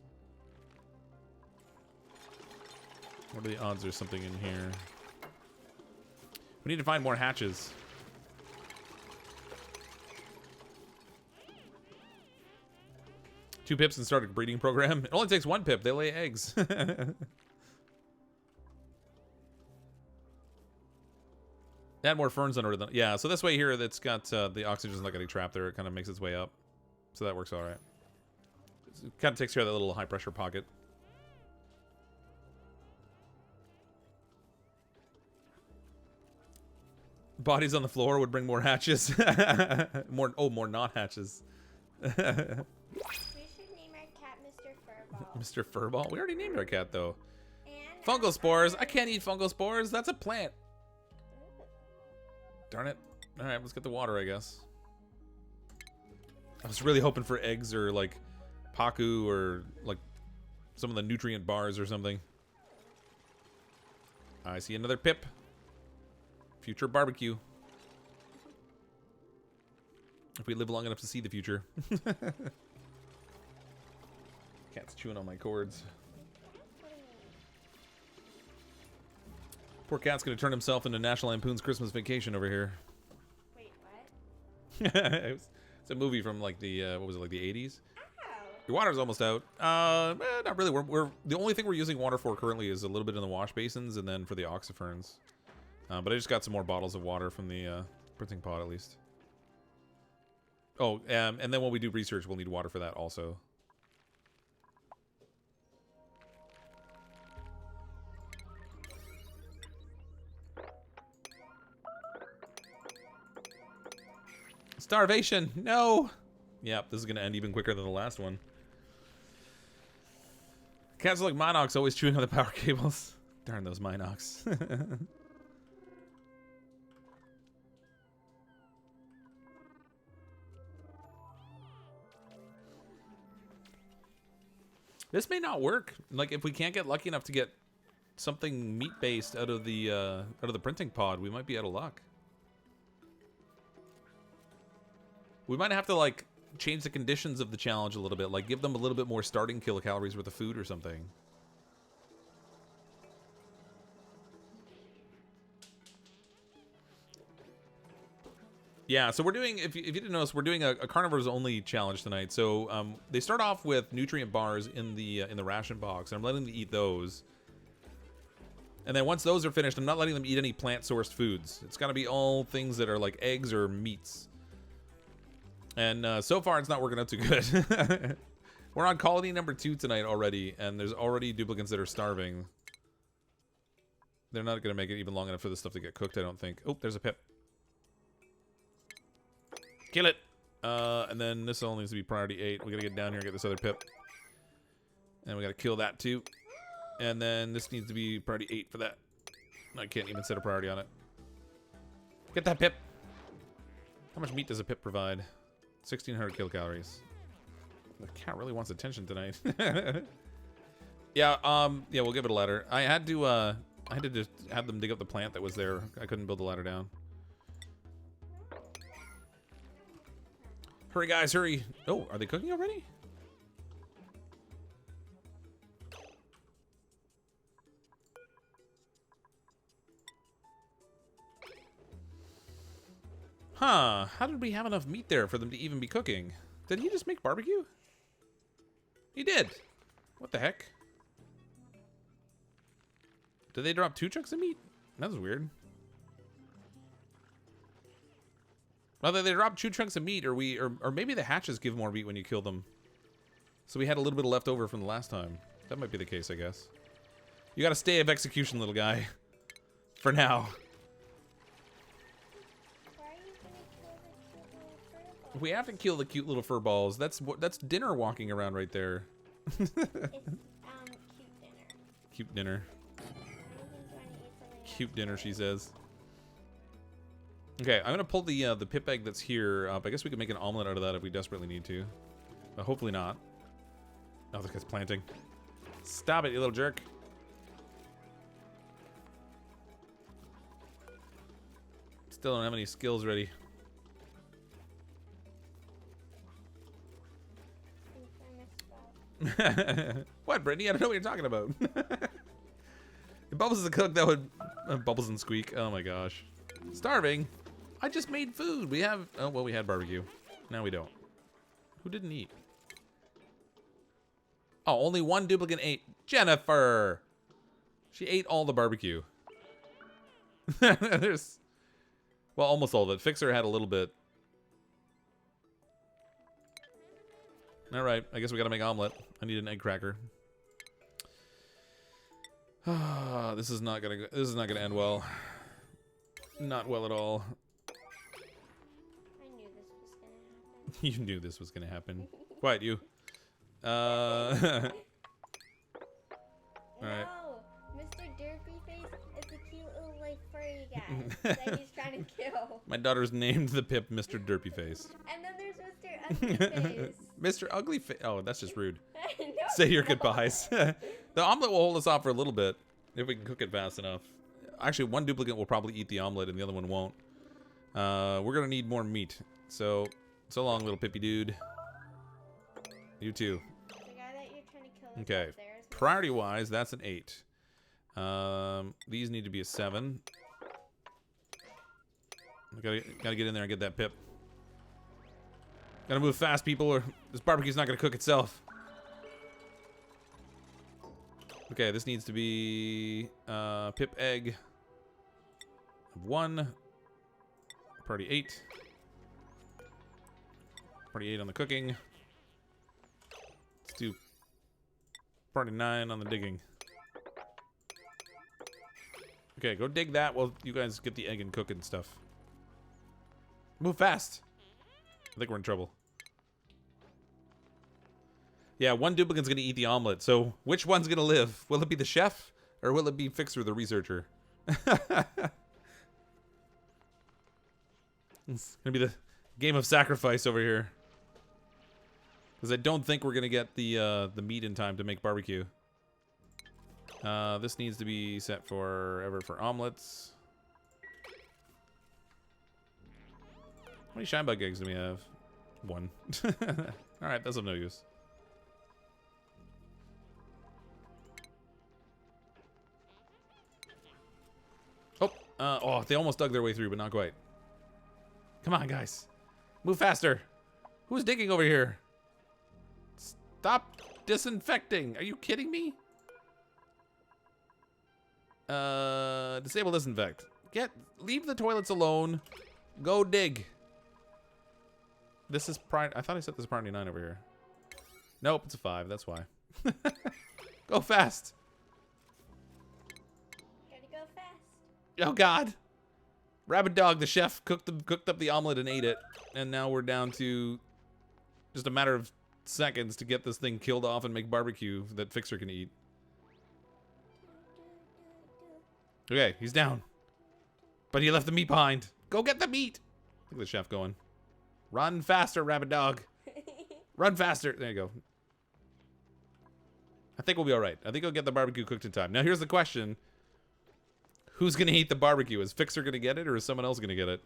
What are the odds there's something in here? We need to find more hatches. Two pips and start a breeding program. It only takes one pip. They lay eggs. Add more ferns under them. Yeah, so this way here, that's got the oxygen's not getting trapped there. It kind of makes its way up. So that works all right. It kind of takes care of that little high pressure pocket. Bodies on the floor would bring more hatches. more not hatches. We should name our cat Mr. Furball. Mr. Furball? We already named our cat though. And Fungal spores. I can't eat fungal spores. That's a plant. Darn it. All right, let's get the water, I guess. I was really hoping for eggs or like Paku or like some of the nutrient bars or something. I see another pip. Future barbecue. If we live long enough to see the future. Cat's chewing on my cords. Poor cat's gonna turn himself into National Lampoon's Christmas Vacation over here. Wait, what? It's a movie from like the what was it, like the 80s? Ow. Your water's almost out. Not really. We're the only thing we're using water for currently is a little bit in the wash basins and then for the oxiferns. But I just got some more bottles of water from the printing pod at least. Oh, and then when we do research, we'll need water for that also. Starvation! No! Yep, this is going to end even quicker than the last one. Cats are like Minox, always chewing on the power cables. Darn those Minox. This may not work. Like, if we can't get lucky enough to get something meat-based out of the printing pod, we might be out of luck. We might have to, like, change the conditions of the challenge a little bit. Like, give them a little bit more starting kilocalories worth of food or something. Yeah, so we're doing, if you didn't notice, we're doing a carnivores only challenge tonight. So they start off with nutrient bars in the ration box, and I'm letting them eat those. And then once those are finished, I'm not letting them eat any plant-sourced foods. It's got to be all things that are like eggs or meats. And so far, it's not working out too good. We're on colony number 2 tonight already, and there's already duplicants that are starving. They're not going to make it even long enough for this stuff to get cooked, I don't think. Oh, there's a pip. Kill it! And then this all needs to be priority 8. We got to get down here and get this other pip. And we got to kill that too. And then this needs to be priority 8 for that. I can't even set a priority on it. Get that pip! How much meat does a pip provide? 1,600 kilocalories. The cat really wants attention tonight. Yeah, yeah, we'll give it a ladder. I had to just have them dig up the plant that was there. I couldn't build the ladder down. Hurry, guys, hurry. Oh, are they cooking already? Huh, how did we have enough meat there for them to even be cooking? Did he just make barbecue? He did. What the heck? Did they drop 2 chunks of meat? That was weird. Either they dropped 2 chunks of meat, or maybe the hatches give more meat when you kill them. So we had a little bit left over from the last time. That might be the case, I guess. You got to stay of execution, little guy. For now. We have to kill the cute little fur balls. That's dinner walking around right there. It's cute dinner. Cute dinner. Cute dinner, she says. Okay, I'm gonna pull the pip egg that's here up. I guess we can make an omelet out of that if we desperately need to. But hopefully not. Oh, this guy's planting. Stop it, you little jerk. Still don't have any skills ready. What, Brittany? I don't know what you're talking about. If Bubbles is a cook, that would... Bubbles and Squeak. Oh my gosh. Starving? I just made food. We have... Oh, well, we had barbecue. Now we don't. Who didn't eat? Oh, only one duplicant ate. Jennifer! She ate all the barbecue. There's... Well, almost all of it. Fixer had a little bit. Alright, I guess we gotta make omelet. I need an egg cracker. This is not gonna end well. Not well at all. I knew this was gonna happen. You knew this was gonna happen. Quiet, you. No, Alright. Mr. Derpy Face is a cute little like furry guy that he's trying to kill. My daughter's named the pip Mr. Derpy Face. And then there's Mr. Ugly Face. Mr. Ugly Face. Oh, that's just rude. No, Say your goodbyes. The omelet will hold us off for a little bit if we can cook it fast enough. Actually, one duplicate will probably eat the omelet and the other one won't. We're gonna need more meat. So long, little pippy dude. You too. The guy that you're trying to kill is Okay. up there, isn't it? Priority-wise, that's an 8. These need to be a 7. Gotta get in there and get that pip. Gotta move fast, people, or this barbecue's not gonna cook itself. Okay, this needs to be pip egg. 1. Party 8. Party 8 on the cooking. Let's do party 9 on the digging. Okay, go dig that while you guys get the egg and cook and stuff. Move fast. I think we're in trouble. Yeah, one duplicant's gonna eat the omelet, so which one's gonna live? Will it be the chef, or will it be Fixer, the researcher? It's gonna be the game of sacrifice over here. Because I don't think we're gonna get the meat in time to make barbecue. This needs to be set for omelets. How many shine bug eggs do we have? 1. Alright, that's of no use. Oh, they almost dug their way through, but not quite. Come on, guys. Move faster. Who's digging over here? Stop disinfecting. Are you kidding me? Disable disinfect. Leave the toilets alone. Go dig. This is I thought I set this priority 9 over here. Nope, it's a 5. That's why. Go fast. Gotta go fast. Oh God. Rabbit Dog, the chef, cooked up the omelet and ate it, and now we're down to just a matter of seconds to get this thing killed off and make barbecue that Fixer can eat. Okay, he's down. But he left the meat behind. Go get the meat. Look at the chef going. Run faster, Rabbit Dog. Run faster. There you go. I think we'll be all right. I think we'll get the barbecue cooked in time. Now here's the question. Who's going to eat the barbecue? Is Fixer going to get it, or is someone else going to get it?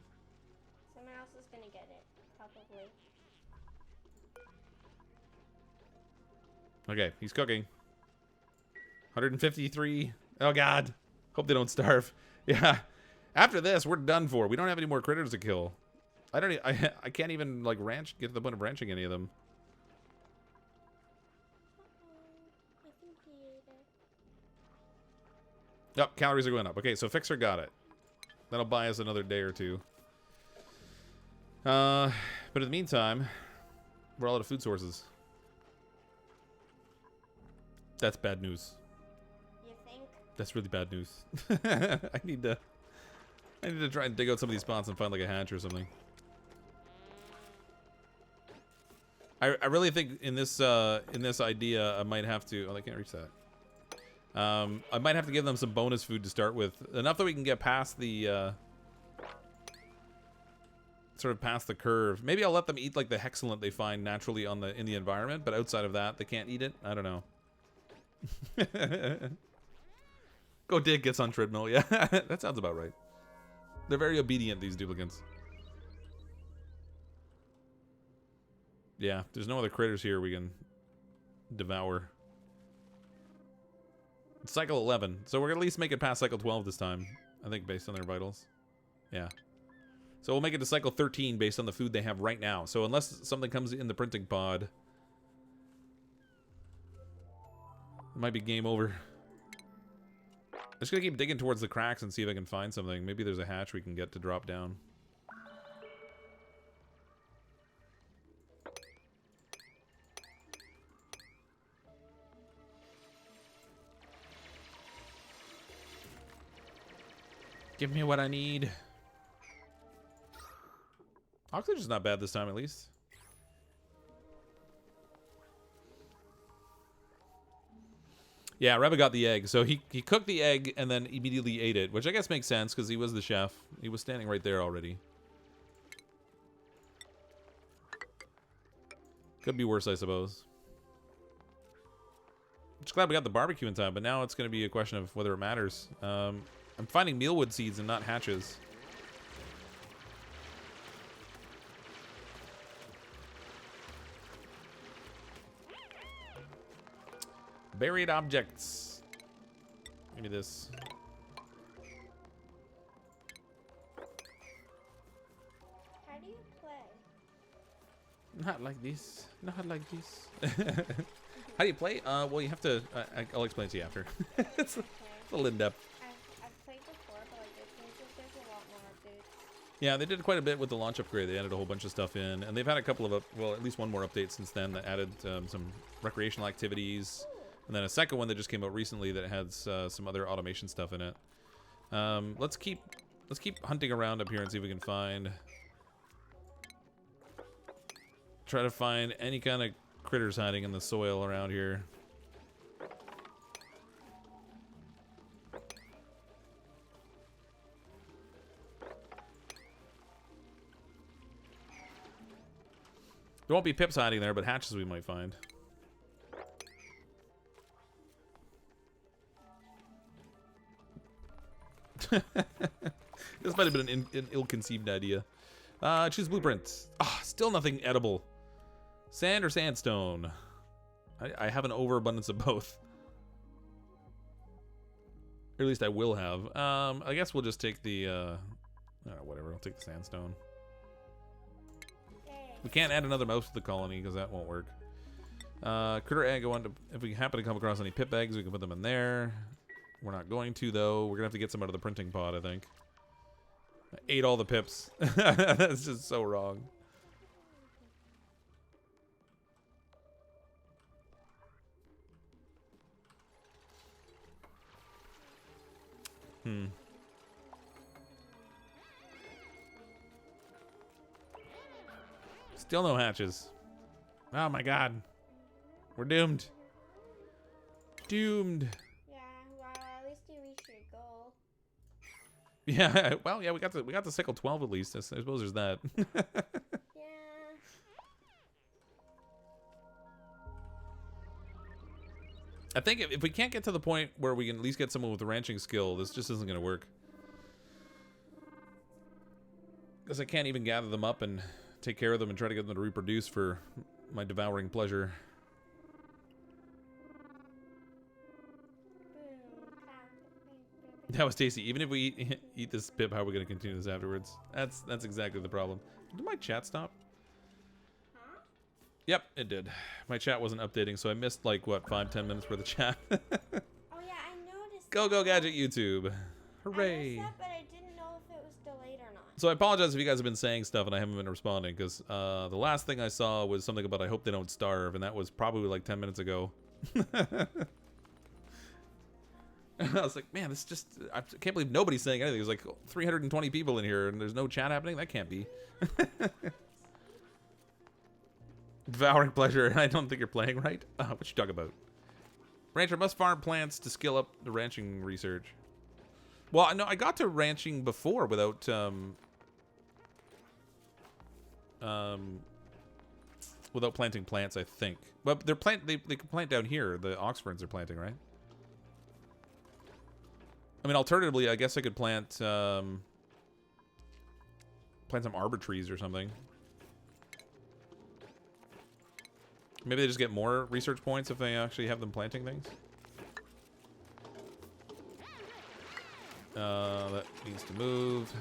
Someone else is gonna get it, probably. Okay, he's cooking. 153. Oh God. Hope they don't starve. Yeah. After this, we're done for. We don't have any more critters to kill. I can't even like get to the point of ranching any of them. I think he ate it. Yep, calories are going up. Okay, so Fixer got it. That'll buy us another day or two. But in the meantime, we're all out of food sources. That's bad news. You think? That's really bad news. I need to try and dig out some of these spots and find like a hatch or something. I really think in this idea I might have to. Oh, I can't reach that. I might have to give them some bonus food to start with, enough that we can get past the sort of past the curve. Maybe I'll let them eat like the hexalant they find naturally in the environment, but outside of that, they can't eat it. I don't know. Go dig gets on treadmill. Yeah, that sounds about right. They're very obedient, these duplicants. Yeah, there's no other critters here we can devour. It's cycle 11, so we're gonna at least make it past cycle 12 this time. I think based on their vitals. Yeah. So we'll make it to cycle 13 based on the food they have right now. So unless something comes in the printing pod, it might be game over. I'm just gonna keep digging towards the cracks and see if I can find something. Maybe there's a hatch we can get to drop down. Give me what I need. Oxygen's not bad this time, at least. Yeah, Reba got the egg. So he cooked the egg and then immediately ate it, which I guess makes sense because he was the chef. He was standing right there already. Could be worse, I suppose. Just glad we got the barbecue in time, but now it's going to be a question of whether it matters. I'm finding mealwood seeds and not hatches. Buried objects. Give me this. How do you play? Not like this. Not like this. How do you play? Well, you have to. I'll explain it to you after. It's a little in depth. I've played before, but like it seems like there's a lot more updates. Yeah, they did quite a bit with the launch upgrade. They added a whole bunch of stuff in, and they've had a couple of, well, at least one more update since then that added some recreational activities. And then a second one that just came out recently that has some other automation stuff in it. Let's keep hunting around up here and see if we can find. Try to find any kind of critters hiding in the soil around here. There won't be pips hiding there, but hatches we might find. This might have been an ill-conceived idea. Choose blueprints. Ah, still nothing edible. Sand or sandstone? I have an overabundance of both. Or at least I will have. I guess we'll just take the, whatever. I'll take the sandstone. We can't add another mouse to the colony because that won't work. Critter egg, if we happen to come across any pip eggs, we can put them in there. We're not going to, though. We're going to have to get some out of the printing pod, I think. I ate all the pips. That's just so wrong. Still no hatches. Oh my god. We're doomed. Doomed. Yeah, well, at least you reached your goal. Yeah, well, yeah, we got to cycle 12 at least. I suppose there's that. Yeah. I think if we can't get to the point where we can at least get someone with a ranching skill, this just isn't going to work. Because I can't even gather them up and take care of them and try to get them to reproduce for my devouring pleasure. That was tasty. Even if we eat this pip, how are we going to continue this afterwards? That's exactly the problem. Did my chat stop? Huh? Yep, it did. My chat wasn't updating, so I missed like, what, 5-10 minutes worth of chat. Oh yeah, I noticed. Go Gadget YouTube. Hooray. I noticed that, but I didn't know if it was delayed or not. So I apologize if you guys have been saying stuff and I haven't been responding, because the last thing I saw was something about I hope they don't starve, and that was probably like 10 minutes ago. I was like, man, this just, I can't believe nobody's saying anything. There's like 320 people in here and there's no chat happening? That can't be. Devouring pleasure. I don't think you're playing right. What you talking about? Rancher must farm plants to skill up the ranching research. Well, no, I got to ranching before without, without planting plants, I think. But they can plant down here. The Oxfords are planting, right? I mean, alternatively, I guess I could plant plant some arbor trees or something. Maybe they just get more research points if they actually have them planting things. That needs to move.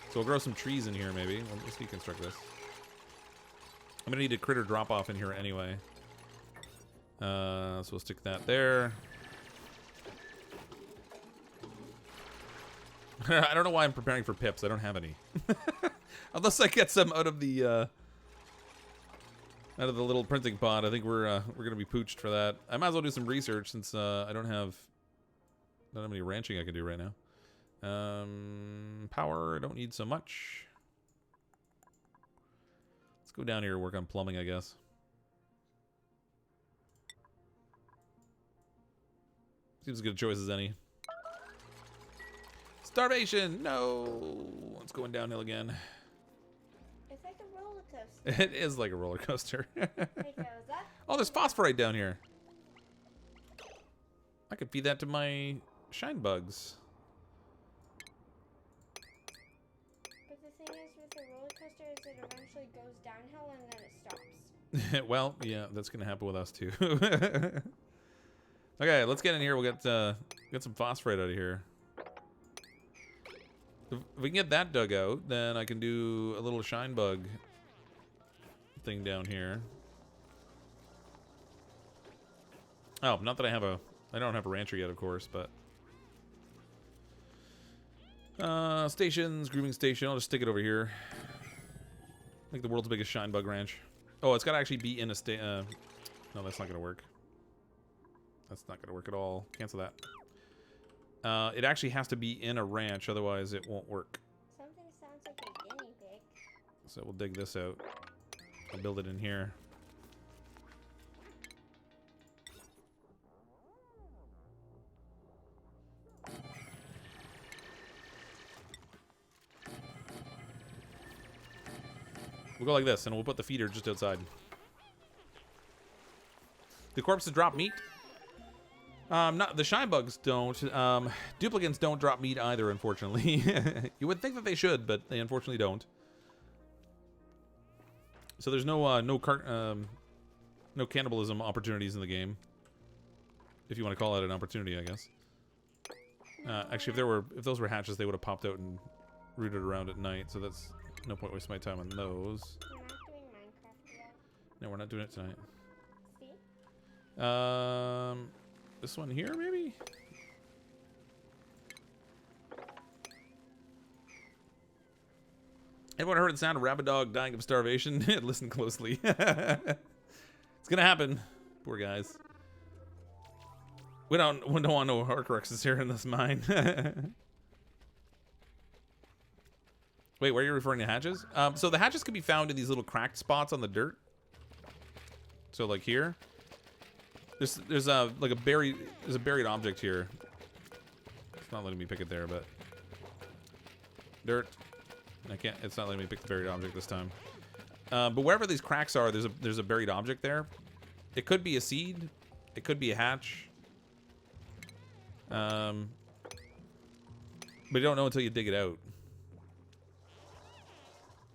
So we'll grow some trees in here, maybe. Let's deconstruct this. I'm gonna need a critter drop off in here anyway. So we'll stick that there. I don't know why I'm preparing for pips. I don't have any. Unless I get some out of the little printing pod. I think we're gonna be pooched for that. I might as well do some research since I don't have any ranching I can do right now. Power, I don't need so much. Let's go down here and work on plumbing, I guess. Seems a good choice as any. Starvation! No! It's going downhill again. It's like a roller coaster. It is like a roller coaster. Wait, was that? Oh, there's phosphorite down here. I could feed that to my shine bugs. But the thing is with the roller coaster is it eventually goes downhill and then it stops. Well, yeah, that's gonna happen with us too. Okay, let's get in here. We'll get some phosphorite out of here. If we can get that dug out, then I can do a little shine bug thing down here. Oh, not that I don't have a rancher yet, of course, but stations, grooming station. I'll just stick it over here. Make the world's biggest shine bug ranch. Oh, it's got to actually be in a no, that's not gonna work. That's not gonna work at all. Cancel that. It actually has to be in a ranch, otherwise it won't work. Something sounds like a guinea pig. So we'll dig this out. I'll build it in here. We'll go like this, and we'll put the feeder just outside. The corpses drop meat? Not the shine bugs don't. Duplicants don't drop meat either, unfortunately. You would think that they should, but they unfortunately don't. So there's no cannibalism opportunities in the game, if you want to call that an opportunity, I guess. Actually, if those were hatches, they would have popped out and rooted around at night. So that's no point wasting my time on those. You're not doing Minecraft yet. No, we're not doing it tonight. See? This one here, maybe? Anyone heard the sound of Rabid Dog dying of starvation? Listen closely. It's gonna happen. Poor guys. We don't want no Horcruxes here in this mine. Wait, where are you referring to hatches? So the hatches can be found in these little cracked spots on the dirt. So like here. There's a buried object here. It's not letting me pick it there, but dirt. It's not letting me pick the buried object this time. But wherever these cracks are, there's a buried object there. It could be a seed. It could be a hatch. But you don't know until you dig it out.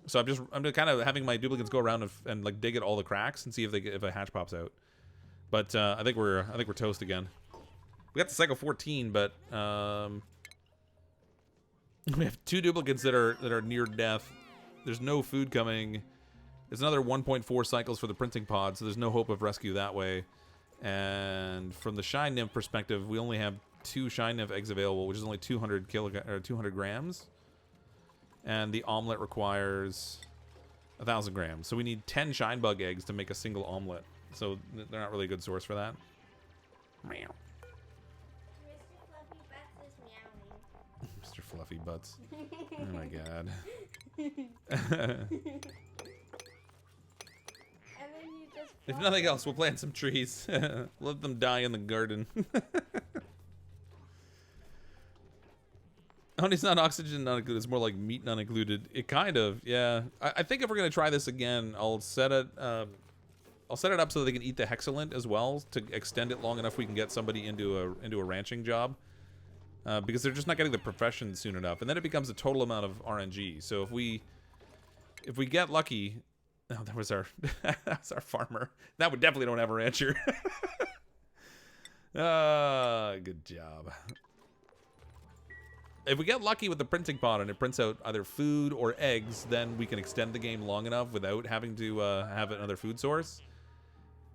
So I'm just kind of having my duplicants go around and like dig at all the cracks and see if a hatch pops out. But I think we're toast again. We got the cycle 14, but we have 2 duplicants that are near death. There's no food coming. There's another 1.4 cycles for the printing pod, so there's no hope of rescue that way. And from the shine nymph perspective, we only have 2 shine nymph eggs available, which is only 200 grams. And the omelet requires 1,000 grams. So we need 10 shine bug eggs to make a single omelet. So they're not really a good source for that. Meow. Mr. Fluffy Butts is meowing. Mr. Fluffy Butts. Oh my god. And then you just If nothing else, we'll plant some trees. Let them die in the garden. Honey's not oxygen not included. It's more like meat not included. It kind of, yeah. I think if we're gonna try this again, I'll set it up so they can eat the hexalent as well to extend it long enough we can get somebody into a ranching job. because they're just not getting the profession soon enough, and then it becomes a total amount of RNG. So if we get lucky, oh, that was our that's our farmer. That would definitely don't have a rancher. Good job. If we get lucky with the printing pod and it prints out either food or eggs, then we can extend the game long enough without having to have another food source.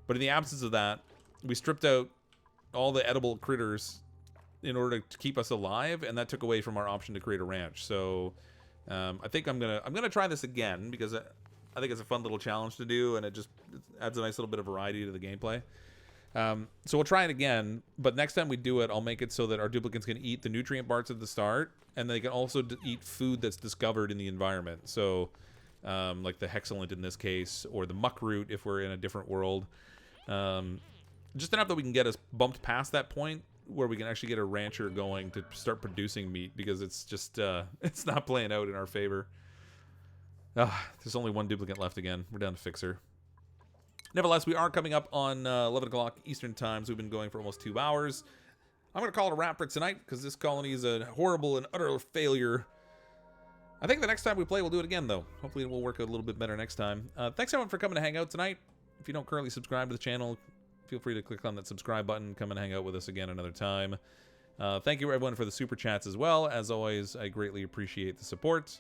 But in the absence of that, we stripped out all the edible critters in order to keep us alive, and that took away from our option to create a ranch. So I think I'm gonna try this again because I think it's a fun little challenge to do, and it adds a nice little bit of variety to the gameplay. So we'll try it again, but next time we do it, I'll make it so that our duplicants can eat the nutrient parts at the start, and they can also eat food that's discovered in the environment. So, like the hexalant in this case, or the muck root if we're in a different world. Just enough that we can get us bumped past that point where we can actually get a rancher going to start producing meat, because it's just, it's not playing out in our favor. There's only one duplicant left again. We're down to Fixer. Nevertheless, we are coming up on 11 o'clock Eastern Time, so we've been going for almost 2 hours. I'm going to call it a wrap for tonight, because this colony is a horrible and utter failure. I think the next time we play, we'll do it again, though. Hopefully it will work out a little bit better next time. Thanks, everyone, for coming to hang out tonight. If you don't currently subscribe to the channel, feel free to click on that subscribe button. Come and hang out with us again another time. Thank you, everyone, for the super chats as well. As always, I greatly appreciate the support.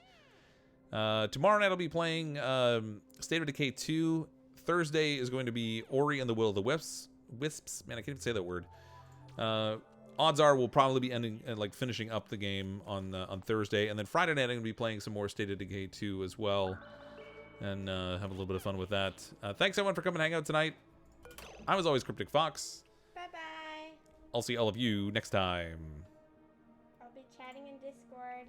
Tomorrow night I'll be playing State of Decay 2. Thursday is going to be Ori and the Will of the Wisps. Man, I can't even say that word. Odds are we'll probably be ending, finishing up the game on Thursday, and then Friday night I'm going to be playing some more State of Decay 2 as well, and have a little bit of fun with that. Thanks everyone for coming to hang out tonight. I was always CrypticFox. Bye-bye. I'll see all of you next time. I'll be chatting in Discord.